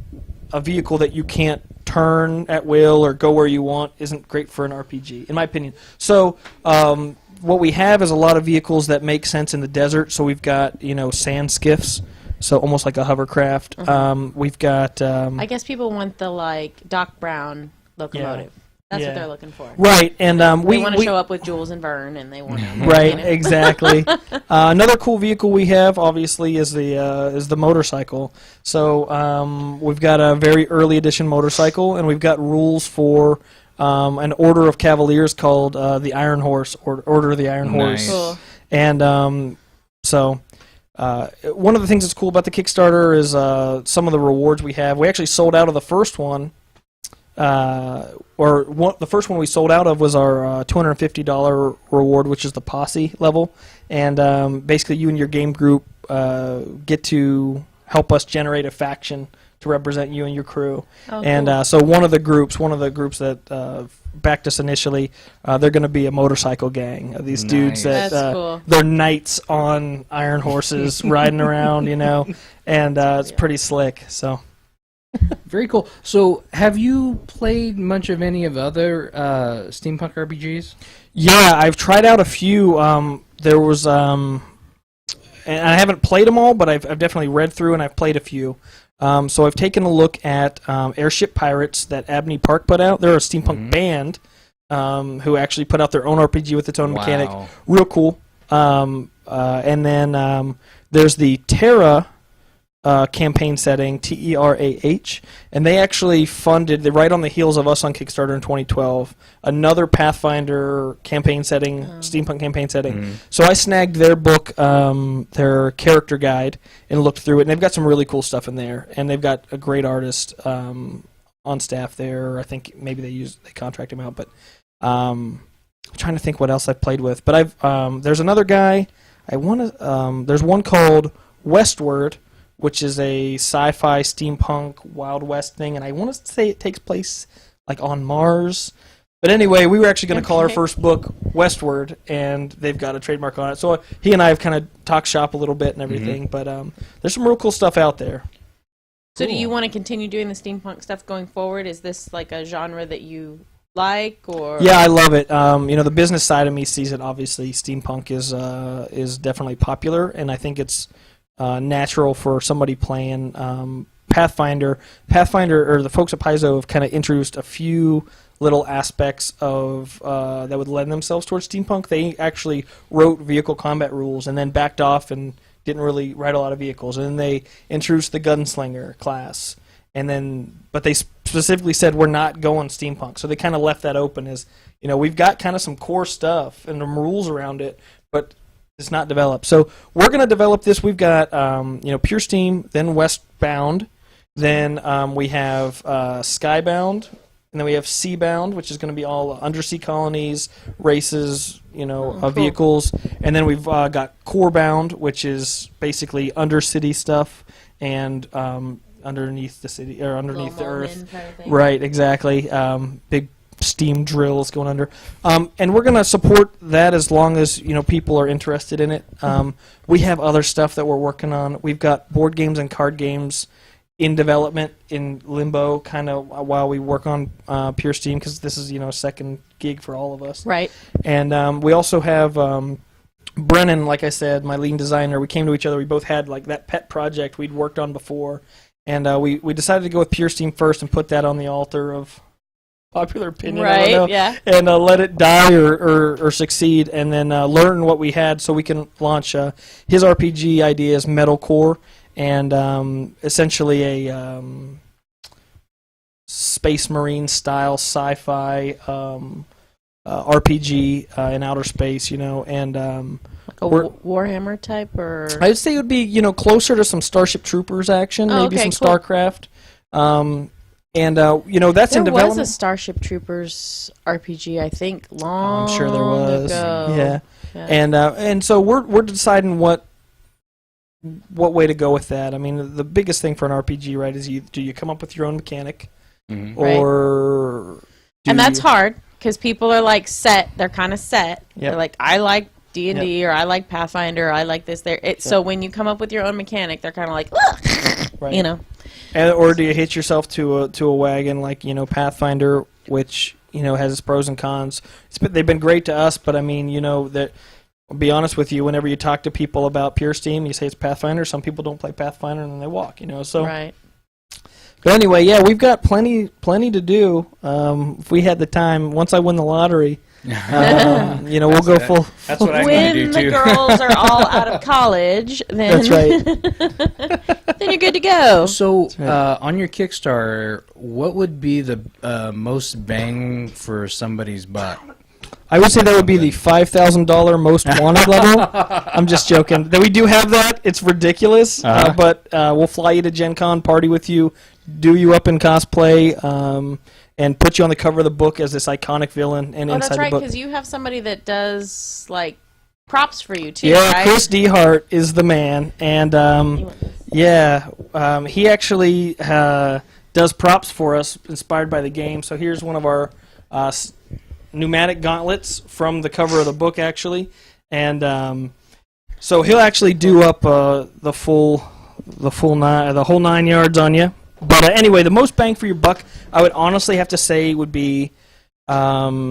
a vehicle that you can't turn at will or go where you want isn't great for an RPG, in my opinion. So what we have is a lot of vehicles that make sense in the desert. So we've got, sand skiffs, so almost like a hovercraft. We've got... I guess people want the, Doc Brown locomotive. Yeah. That's what they're looking for. Right, and we want to show up with Jules and Vern, and they want to. Right, exactly. Another cool vehicle we have, obviously, is the motorcycle. So we've got a very early edition motorcycle, and we've got rules for an order of cavaliers called the Iron Horse, or Order of the Iron Horse. Cool. And so one of the things that's cool about the Kickstarter is some of the rewards we have. We actually sold out of the first one. The first one we sold out of was our $250 reward, which is the posse level, and basically you and your game group get to help us generate a faction to represent you and your crew. Oh, and cool. So one of the groups that backed us initially, they're going to be a motorcycle gang. These dudes that That's cool. they're knights on iron horses riding around, and it's pretty slick. So. Very cool. So, have you played much of any of the other steampunk RPGs? Yeah, I've tried out a few. There was, and I haven't played them all, but I've definitely read through and I've played a few. So I've taken a look at Airship Pirates that Abney Park put out. They're a steampunk band who actually put out their own RPG with its own mechanic. Real cool. And then there's the Terra campaign setting, TERAH, and they actually funded, right on the heels of us on Kickstarter in 2012, another Pathfinder campaign setting, steampunk campaign setting. So I snagged their book, their character guide, and looked through it, and they've got some really cool stuff in there, and they've got a great artist on staff there. I think maybe they contract him out, but I'm trying to think what else I've played with. But there's another guy, there's one called Westward, which is a sci-fi steampunk Wild West thing, and I want to say it takes place on Mars. But anyway, we were actually going to call our first book Westward, and they've got a trademark on it. So he and I have kind of talked shop a little bit and everything, but there's some real cool stuff out there. So do you want to continue doing the steampunk stuff going forward? Is this a genre that you like, or? Yeah, I love it. The business side of me sees it. Obviously, steampunk is definitely popular, and I think it's natural for somebody playing Pathfinder. Pathfinder, or the folks at Paizo, have kind of introduced a few little aspects of that would lend themselves towards steampunk. They actually wrote vehicle combat rules and then backed off and didn't really write a lot of vehicles. And then they introduced the gunslinger class. But they specifically said we're not going steampunk. So they kind of left that open as, we've got kind of some core stuff and some rules around it, but it's not developed. So we're going to develop this. We've got Pure Steam, then Westbound, then we have Skybound, and then we have Seabound, which is going to be all undersea colonies, races, vehicles, and then we've got Corebound, which is basically undercity stuff and underneath the city or underneath the earth. Kind of thing. Right, exactly. Big steam drills going under, and we're going to support that as long as people are interested in it. We have other stuff that we're working on. We've got board games and card games in development in limbo, kind of while we work on Pure Steam, because this is a second gig for all of us. Right. And we also have Brennan, like I said, my lead designer. We came to each other. We both had that pet project we'd worked on before, and we decided to go with Pure Steam first and put that on the altar of popular opinion, right? I don't know, Yeah. and let it die or succeed, and then learn what we had so we can launch his RPG idea is Metalcore, and essentially a Space Marine style sci-fi RPG in outer space, and A Warhammer type, or I would say it would be closer to some Starship Troopers action, maybe some cool. StarCraft. That's in development. There was a Starship Troopers RPG, I think, long I'm sure there was. ago. Yeah. And so we're deciding what way to go with that. I mean, the biggest thing for an RPG, right, is do you come up with your own mechanic, or and that's hard because people are like set. They're kind of set. Yep. They're like, I like D&D, or I like Pathfinder, or I like this. So when you come up with your own mechanic, they're kind of like, right. Or do you hitch yourself to a wagon like Pathfinder, which has its pros and cons. They've been great to us, but I mean that. I'll be honest with you. Whenever you talk to people about Pure Steam, you say it's Pathfinder. Some people don't play Pathfinder, and then they walk. So right. But anyway, yeah, we've got plenty to do. If we had the time, once I win the lottery. We'll go full. That's what I'm when going to do too. When the girls are all out of college, then that's right. then you're good to go. So, on your Kickstarter, what would be the most bang for somebody's butt? I would say that would be the $5,000 most wanted level. I'm just joking. We do have that. It's ridiculous, but we'll fly you to Gen Con, party with you, do you up in cosplay, and put you on the cover of the book as this iconic villain. And inside that's right, the book, because you have somebody that does like props for you too. Yeah, right? Chris Dehart is the man, and he actually does props for us, inspired by the game. So here's one of our pneumatic gauntlets from the cover of the book, actually, and so he'll actually do up the whole 9 yards on you. But anyway, the most bang for your buck, I would honestly have to say, would be either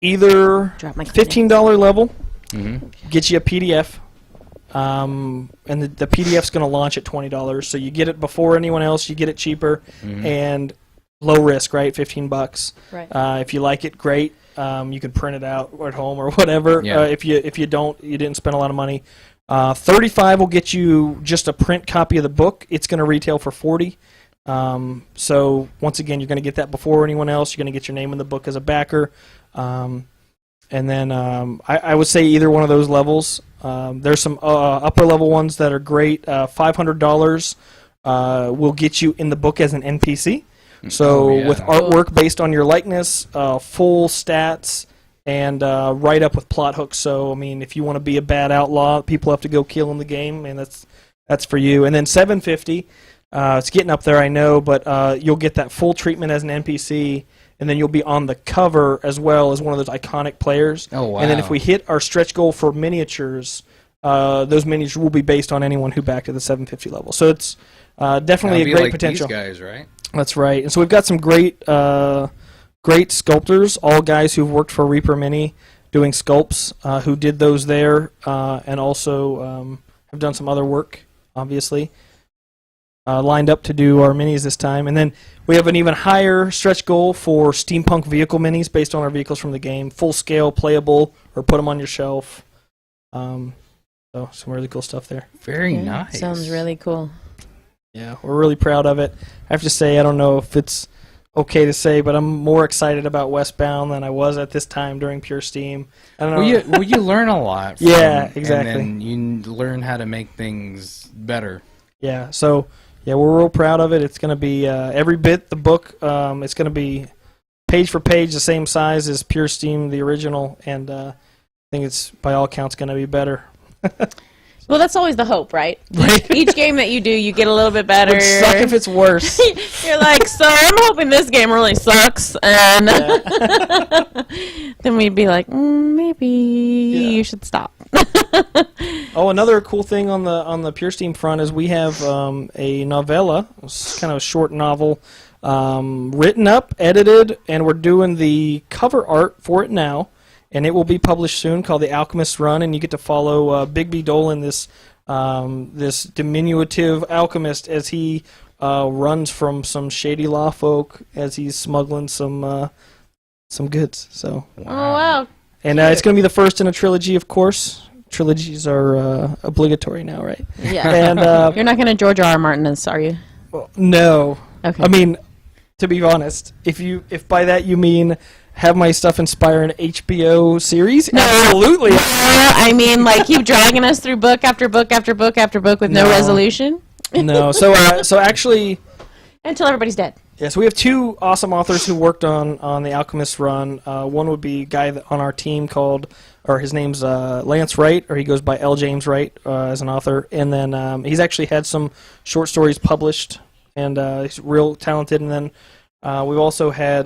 $15 level, get you a PDF, and the PDF's going to launch at $20, so you get it before anyone else, you get it cheaper, and low risk, right? $15. Right. If you like it, great. You can print it out at home or whatever. Yeah. If you don't, you didn't spend a lot of money. $35 will get you just a print copy of the book. It's going to retail for $40. So once again, you're going to get that before anyone else. You're going to get your name in the book as a backer. And then I would say either one of those levels. There's some upper level ones that are great. $500 will get you in the book as an NPC. So with artwork based on your likeness, full stats, and right up with plot hooks. So I mean, if you want to be a bad outlaw, people have to go kill in the game, and that's for you. And then $750. It's getting up there, I know, but you'll get that full treatment as an NPC, and then you'll be on the cover as well as one of those iconic players. Oh, wow. And then if we hit our stretch goal for miniatures, those miniatures will be based on anyone who backed at the $750 level. So it's definitely a great potential. These guys, right? That's right. And so we've got some great sculptors, all guys who've worked for Reaper Mini doing sculpts, who did those there, and also have done some other work, obviously. Lined up to do our minis this time. And then we have an even higher stretch goal for steampunk vehicle minis based on our vehicles from the game. Full scale, playable, or put them on your shelf. So some really cool stuff there. Very nice. Sounds really cool. Yeah, we're really proud of it. I have to say, I don't know if it's okay to say, but I'm more excited about Westbound than I was at this time during Pure Steam. I don't know. Well, you learn a lot. Yeah, exactly. And then you learn how to make things better. Yeah, so... yeah, we're real proud of it. It's going to be every bit the book. It's going to be page for page the same size as Pure Steam, the original, and I think it's by all accounts going to be better. Well, that's always the hope, right? Right. Each game that you do, you get a little bit better. It would suck if it's worse. You're like, so I'm hoping this game really sucks, and then we'd be like, maybe you should stop. Oh, another cool thing on the Pure Steam front is we have a novella, it's kind of a short novel, written up, edited, and we're doing the cover art for it now, and it will be published soon, called The Alchemist's Run, and you get to follow Bigby Dolan, this diminutive alchemist, as he runs from some shady law folk as he's smuggling some goods. So. Oh wow! And it's going to be the first in a trilogy, of course. Trilogies are obligatory now, right? Yeah. And you're not going to George R. R. Martin this, are you? no. Okay. I mean, to be honest, if by that you mean have my stuff inspire an HBO series? Absolutely. I mean, like, keep dragging us through book after book after book after book with no resolution? No. So actually... Until everybody's dead. Yeah, so we have two awesome authors who worked on the Alchemist run. One would be a guy on our team his name's Lance Wright, or he goes by L. James Wright as an author. And then he's actually had some short stories published, and he's real talented. And then we've also had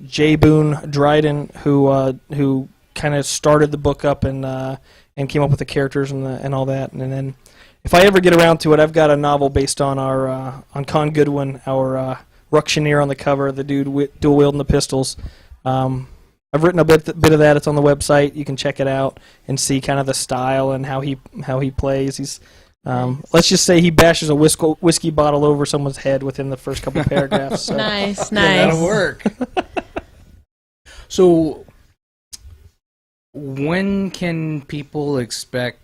J. Boone Dryden, who kind of started the book up and came up with the characters and all that. And then if I ever get around to it, I've got a novel based on on Con Goodwin, our Ructioneer on the cover, the dude dual wielding the pistols. I've written a bit of that. It's on the website. You can check it out and see kind of the style and how he plays. He's let's just say he bashes a whiskey bottle over someone's head within the first couple paragraphs. So. Nice. That'll work. So, when can people expect?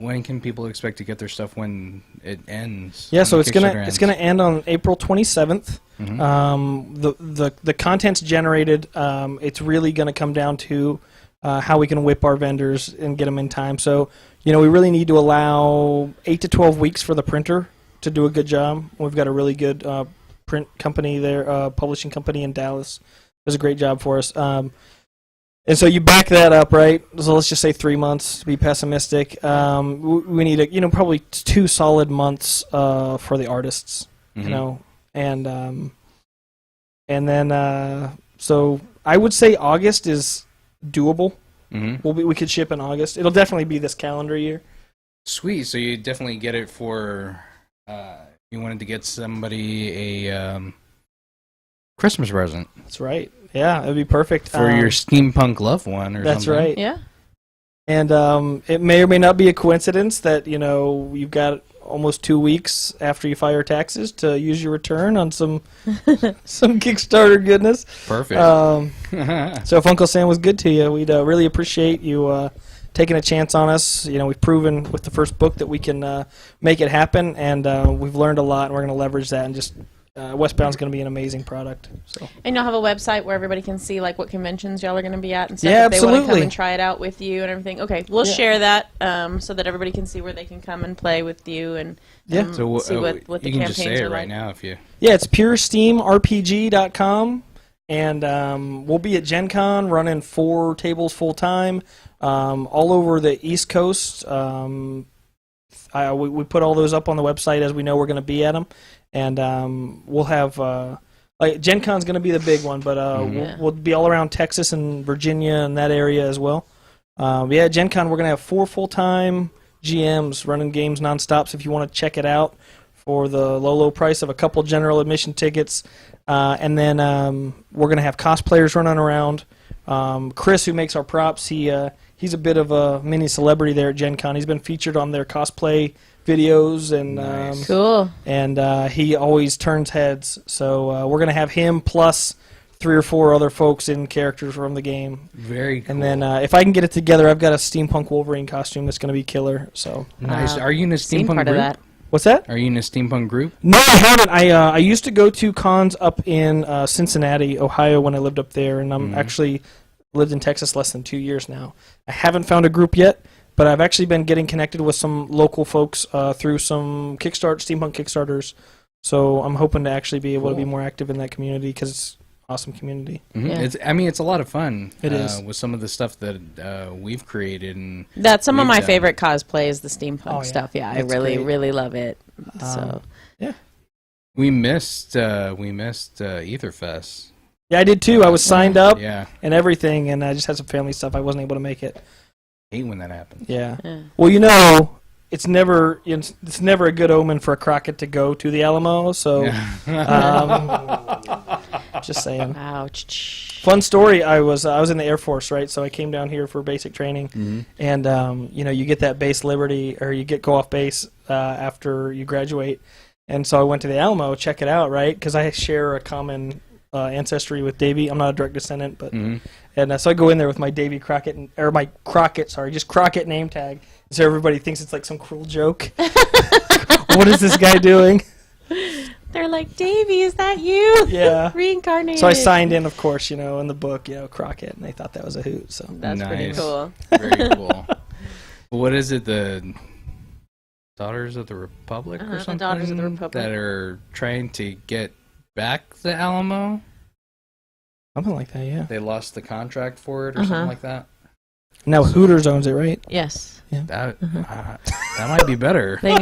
When can people expect to get their stuff when it ends? Yeah, so it's gonna end on April 27th. Mm-hmm. The content's generated. It's really gonna come down to how we can whip our vendors and get them in time. So we really need to allow 8 to 12 weeks for the printer to do a good job. We've got a really good print company there, publishing company in Dallas. Does a great job for us. And so you back that up, right? So let's just say 3 months to be pessimistic. We need probably 2 solid months for the artists, mm-hmm. And then so I would say August is doable. Mm-hmm. We could ship in August. It'll definitely be this calendar year. Sweet. So you definitely get it for you wanted to get somebody a Christmas present. That's right. Yeah, it'd be perfect for your steampunk loved one, or that's something. Right. Yeah. And it may or may not be a coincidence that you've got almost 2 weeks after you file taxes to use your return on some Kickstarter goodness. Perfect. So if Uncle Sam was good to you, we'd really appreciate you taking a chance on us. We've proven with the first book that we can make it happen, and we've learned a lot, and we're going to leverage that and just. Westbound's going to be an amazing product. So. And you'll have a website where everybody can see like what conventions y'all are going to be at and stuff. Yeah, if they absolutely. want to come and try it out with you and everything. Okay, we'll share that so that everybody can see where they can come and play with you and so, see what the campaigns are like. You can just say it right now if you. Yeah, it's puresteamrpg.com, and we'll be at Gen Con running 4 tables full time all over the East Coast. We put all those up on the website as we know we're going to be at them. And we'll have Gen Con's going to be the big one, but we'll be all around Texas and Virginia and that area as well. Gen Con, we're going to have 4 full-time GMs running games nonstop. So if you want to check it out for the low price of a couple general admission tickets, and then we're going to have cosplayers running around. Chris, who makes our props, he's a bit of a mini celebrity there at Gen Con. He's been featured on their cosplay videos and nice. Cool. And he always turns heads. So we're gonna have him plus 3 or 4 other folks in characters from the game. Very cool. And then if I can get it together, I've got a steampunk Wolverine costume that's gonna be killer. So nice. Are you in a steampunk group? Of that. What's that? Are you in a steampunk group? No, I haven't. I used to go to cons up in Cincinnati, Ohio, when I lived up there, and I'm actually lived in Texas less than 2 years now. I haven't found a group yet. But I've actually been getting connected with some local folks through some steampunk Kickstarters. So I'm hoping to actually be able to be more active in that community because it's an awesome community. Mm-hmm. Yeah. It's a lot of fun. It is. With some of the stuff that we've created. And that's some of my favorite cosplay is the steampunk stuff. Yeah, that's I really, great. really love it. So yeah. We missed Etherfest. Yeah, I did too. I was signed up and everything, and I just had some family stuff. I wasn't able to make it. Hate when that happens. Yeah. Well, it's never a good omen for a Crockett to go to the Alamo. So, just saying. Ouch. Fun story. I was in the Air Force, right? So I came down here for basic training, and you get that base liberty, or you go off base after you graduate. And so I went to the Alamo, check it out, right? Because I share a common ancestry with Davy. I'm not a direct descendant, but and so I go in there with my Davy Crockett just Crockett name tag. So everybody thinks it's like some cruel joke. What is this guy doing? They're like, Davey, is that you? Yeah. Reincarnated. So I signed in, of course, in the book, Crockett, and they thought that was a hoot. So That's pretty cool. Very cool. What is it? The Daughters of the Republic or something? The Daughters of the Republic. That are trying to get back the Alamo? Something like that, yeah. They lost the contract for it or something like that? Now Hooters owns it, right? Yes. Yeah. That might be better. They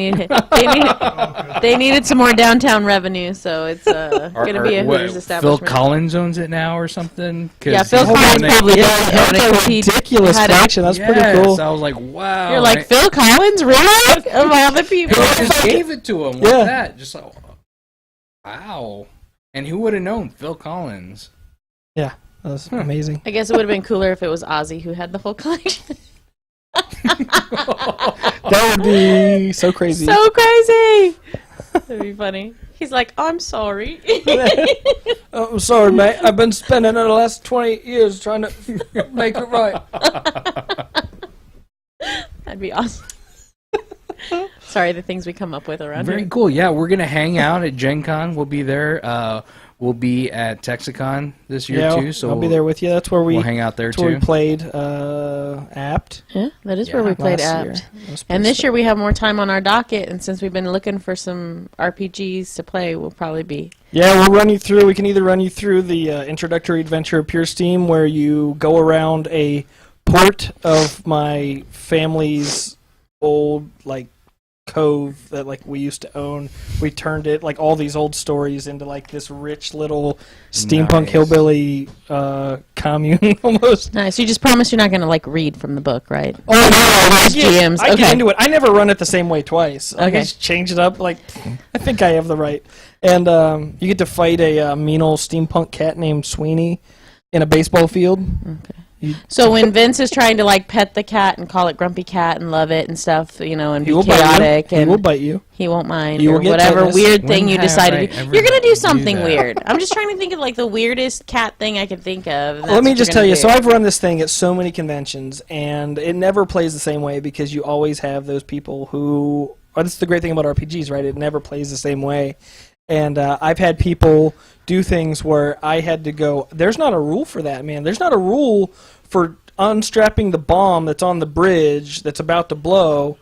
needed some more downtown revenue, so it's going to be a Hooters establishment. Phil Collins owns it now or something? Yeah, Phil Collins probably does own it. That's a ridiculous collection. That's pretty cool. So I was like, wow. You're like, Phil Collins? Really? Of all the people? They just gave it to him like that. Just like, wow. And who would have known? Phil Collins. Yeah, that was amazing. I guess it would have been cooler if it was Ozzy who had the whole collection. That would be so crazy. So crazy. That'd be funny. He's like, I'm sorry. I'm sorry, mate. I've been spending the last 20 years trying to make it right. That'd be awesome. Sorry, the things we come up with around Very here. cool. Yeah, we're going to hang out at Gen Con. We'll be there. We'll be at Texicon this year, too. So I'll be there with you. That's where we'll hang out there, that's where too. we played Apt. Yeah, that is where we played Apt. And this year we have more time on our docket, and since we've been looking for some RPGs to play, we'll probably be... Yeah, we'll run you through. We can either run you through the introductory adventure of Pure Steam, where you go around a port of my family's old, cove that we used to own. We turned it all these old stories into this rich little steampunk hillbilly commune almost. Nice. You just promise you're not going to read from the book, right? Oh no, I get Okay. into it. I never run it the same way twice. I Okay. just change it up. I think I have the right. And you get to fight a mean old steampunk cat named Sweeney in a baseball field. Okay. So when Vince is trying to pet the cat and call it Grumpy Cat and love it and stuff, and be chaotic, he will bite you. He won't mind, You will or get whatever tetanus. weird thing you decided to do. You're gonna do something that? weird. I'm just trying to think of the weirdest cat thing I can think of. Let me just tell you. So I've run this thing at so many conventions, and it never plays the same way because you always have those people who. That's the great thing about RPGs, right? It never plays the same way. And I've had people do things where I had to go, there's not a rule for that, man. There's not a rule for unstrapping the bomb that's on the bridge that's about to blow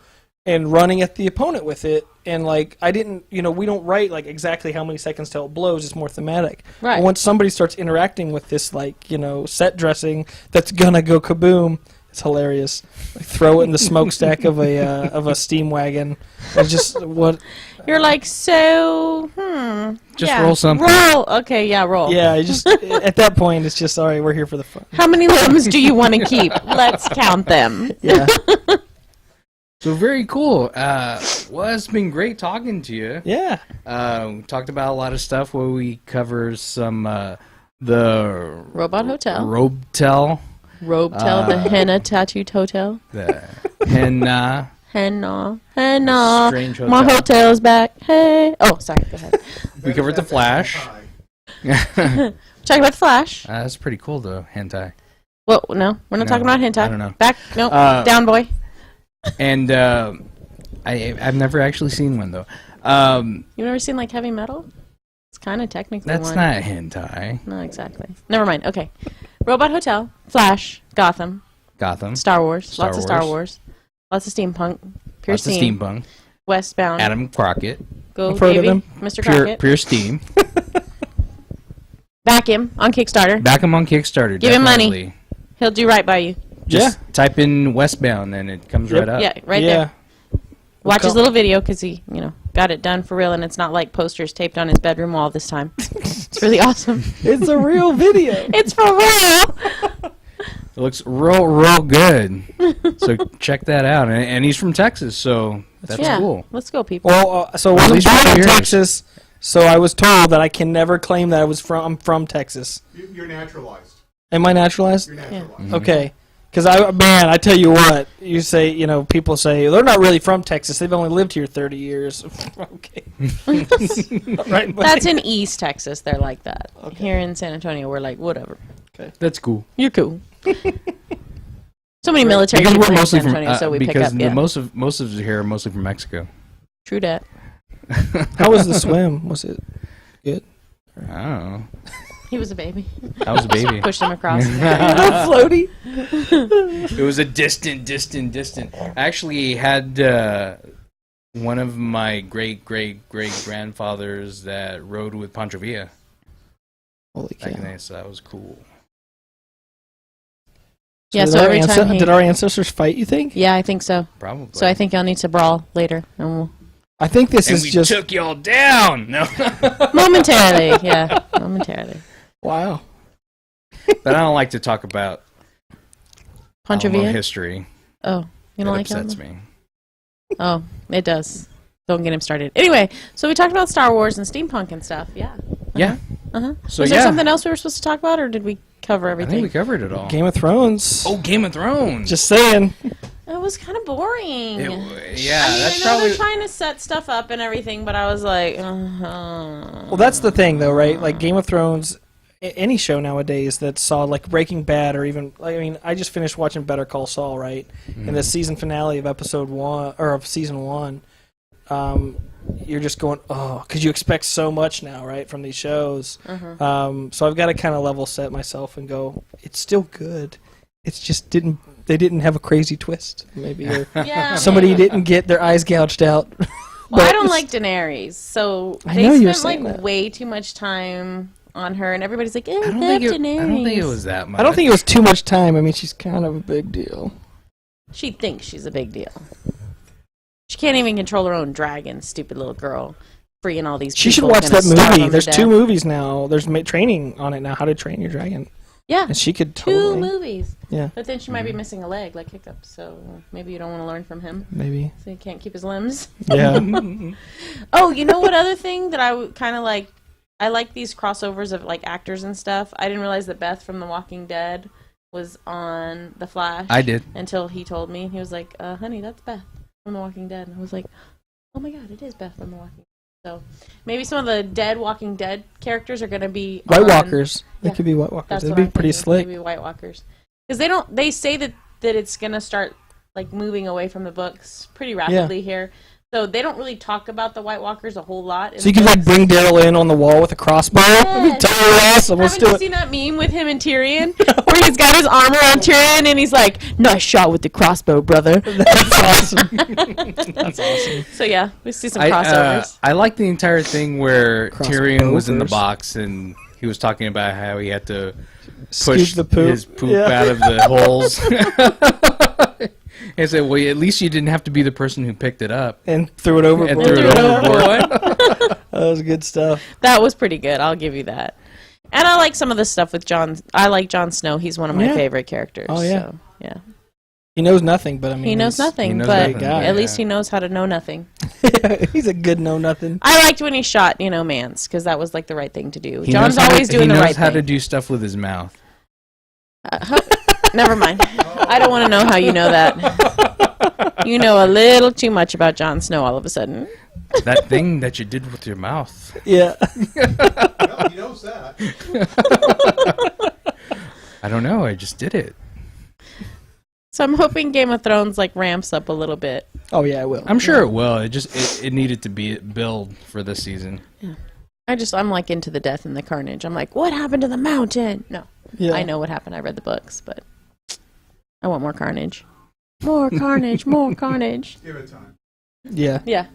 and running at the opponent with it. And I didn't, we don't write exactly how many seconds till it blows. It's more thematic. Right. But once somebody starts interacting with this set dressing that's gonna go kaboom, it's hilarious. Throw it in the smokestack of a steam wagon. It's just what. You're just roll something. Roll. Okay, yeah, roll. Yeah, just at that point, it's just all right. We're here for the fun. How many limbs do you want to keep? Let's count them. Yeah. So very cool. It's been great talking to you. Yeah. We talked about a lot of stuff where we cover some the Robot Hotel. Robetel. Robetel, the henna tattooed hotel. The henna. Henna. Strange hotel. My hotel's back. Hey. Oh, sorry. Go ahead. We covered the Flash. Talking about the Flash. That's pretty cool though, hentai. Well, no, we're not talking about hentai. I don't know. Back. No. Down, boy. And I've never actually seen one though. You've never seen heavy metal? It's kind of technically That's one. not hentai. No, exactly. Never mind. Okay. Robot Hotel, Flash, Gotham, Star Wars, lots of Star Wars, lots of steampunk, pure Lots of steam, steampunk. Westbound, Adam Crockett. Go I've heard of Davey, him. Mr. Crockett, Pure steam. back him on Kickstarter. Back him on Kickstarter. Give him money. definitely. He'll do right by you. Just type in Westbound and it comes right up. Yeah, right there. Watch his little video because he, got it done for real, and it's not like posters taped on his bedroom wall this time. It's really awesome. It's a real video. It's for real. It looks real good. So check that out. And he's from Texas, so that's cool. Let's go, people. Well, so when I'm back in Texas, so I was told that I can never claim that I'm from Texas. You're naturalized. Am I naturalized? You're naturalized. Mm-hmm. Okay. Because I tell you what, you say, people say they're not really from Texas. They've only lived here 30 years. Okay. Right. That's in East Texas. They're like that. Okay. Here in San Antonio, we're like, whatever. Okay. That's cool. You're cool. So many military Because people we're in mostly San Antonio, so we pick up. Yeah. most of us here are mostly from Mexico. True that. How was the swim? Was it? Good. I don't know. He was a baby. I was a baby. Pushed him across. Floaty. It was a distant. I actually had one of my great grandfathers that rode with Pancho Villa. Holy Back in the cow. day, so that was cool. Yeah, did so our every time he... Did our ancestors fight, you think? Yeah, I think so. Probably. So I think y'all need to brawl later. And we'll... I think this and is we just... took y'all down. No. Momentarily, yeah. Momentarily. Wow. But I don't like to talk about Pancho Alamo Villa? history. Oh, you don't It like upsets Alamo? me. Oh, it does. Don't get him started. Anyway, so we talked about Star Wars and steampunk and stuff. Yeah. Yeah. Uh-huh. So Was yeah, there something else we were supposed to talk about, or did we cover I everything? think we covered it all. Game of Thrones. Oh, Game of Thrones. Just saying. It was kind of boring. Yeah, I mean, that's I know probably. they're trying to set stuff up and everything, but I was like, Well, that's the thing, though, right? Like Game of Thrones, any show nowadays that saw like Breaking Bad, or even like, I mean, I just finished watching Better Call Saul, right? And the season finale of episode 1 or of season 1, you're just going, oh, because you expect so much now, right, from these shows. So I've got to kind of level set myself and go, it's still good. It's just they didn't have a crazy twist, maybe, or yeah, somebody maybe. didn't get their eyes gouged out. Well, I don't like Daenerys, so I they know you're spent saying like that. way too much time on her, and everybody's like, I I don't love think Daenerys. I don't think it was that much. I don't think it was too much time. I mean, she's kind of a big deal. She thinks she's a big deal. She can't even control her own dragon, stupid little girl, freeing all these. She should people, watch gonna that starve movie. them to There's death. 2 movies now. There's training on it now. How to Train Your Dragon. Yeah, And she could 2 totally. movies. Yeah, But then she might be missing a leg, like Hiccup. So maybe you don't want to learn from him. maybe. So he can't keep his limbs. Yeah. Oh, you know what other thing that I kind of like? I like these crossovers of like actors and stuff. I didn't realize that Beth from The Walking Dead was on The Flash. I did. Until he told me. He was like, honey, that's Beth from The Walking Dead. And I was like, oh my god, it is Beth from The Walking Dead. So maybe some of the dead Walking Dead characters are going to be White on- Walkers. They Yeah. could be White Walkers. That's It'd what be I'm pretty thinking. slick. Maybe White Walkers. Because they say that it's going to start like moving away from the books pretty rapidly here. So they don't really talk about the White Walkers a whole lot. in So you the could like books. bring Daryl in on the wall with a crossbow. That'd be Yes. totally awesome. Let's Haven't do you it. seen that meme with him and Tyrion? Where he's got his armor on Tyrion and he's like, nice shot with the crossbow, brother. That's awesome. That's awesome. So yeah, we see some crossovers. I like the entire thing where Tyrion was in the Crossovers. box and he was talking about how he had to Scoop push the poop. his poop Yeah. out of the holes. And said, well, at least you didn't have to be the person who picked it up. And threw it overboard. And threw it overboard. That was good stuff. That was pretty good. I'll give you that. And I like some of the stuff with Jon. I like Jon Snow. He's one of my Yeah. favorite characters. Oh, yeah. So, yeah. He knows nothing, but I mean, He knows he's- nothing, he knows but nothing, guy. at least yeah. he knows how to know nothing. He's a good know nothing. I liked when he shot, Mance, because that was like the right thing to do. He John's knows how to- always doing the He knows right how to thing. do stuff with his mouth. Never mind. I don't want to know how you know that. You know a little too much about Jon Snow all of a sudden. That thing that you did with your mouth. Yeah. Well, he knows that. I don't know. I just did it. So I'm hoping Game of Thrones like ramps up a little bit. Oh yeah, I will. I'm sure it will. It needed to be build for this season. I'm like into the death and the carnage. I'm like, what happened to the mountain? No, Yeah. I know what happened. I read the books, but I want more carnage. More carnage, more carnage. Give it time. Yeah. Yeah.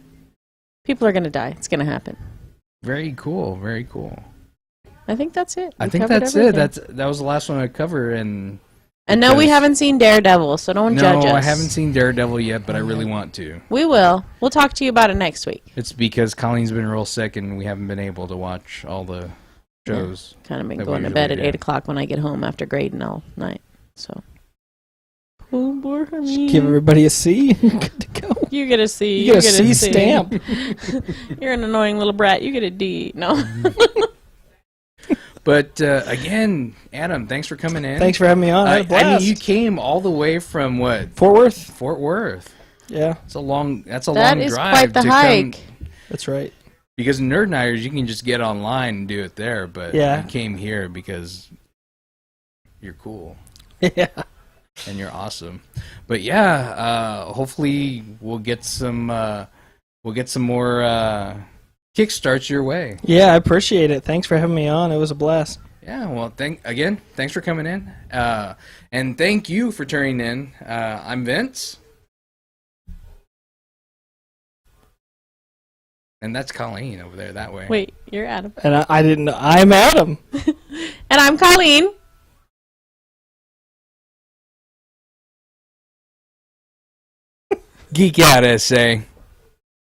People are going to die. It's going to happen. Very cool. Very cool. I think that's it. I We think covered that's everything. it. That was the last one I cover. And no, we because- haven't seen Daredevil, so don't judge us. I haven't seen Daredevil yet, but I really want to. We will. We'll talk to you about it next week. It's because Colleen's been real sick and we haven't been able to watch all the shows. Kind of been that going we to bed at usually do. 8 o'clock when I get home after grading all night. So. Oh, boy, Give everybody a C. Good to go. You get a C. You get a C stamp. You're an annoying little brat. You get a D. No. But again, Adam, thanks for coming in. Thanks for having me on. I had a I mean, blast. you came all the way from what? Fort Worth. Fort Worth. Yeah, That's a long That long is drive quite the to hike. come. that's right. Because Nerd Nighters, you can just get online and do it there, but Yeah. I came here because you're cool Yeah. and you're awesome. But yeah, hopefully we'll get some more kickstarts your way. Yeah, I appreciate it. Thanks for having me on. It was a blast. Yeah, well, thanks for coming in. And thank you for tuning in. I'm Vince. And that's Colleen over there that way. Wait, you're Adam. And I didn't know. I'm Adam. And I'm Colleen. Geek out, SA.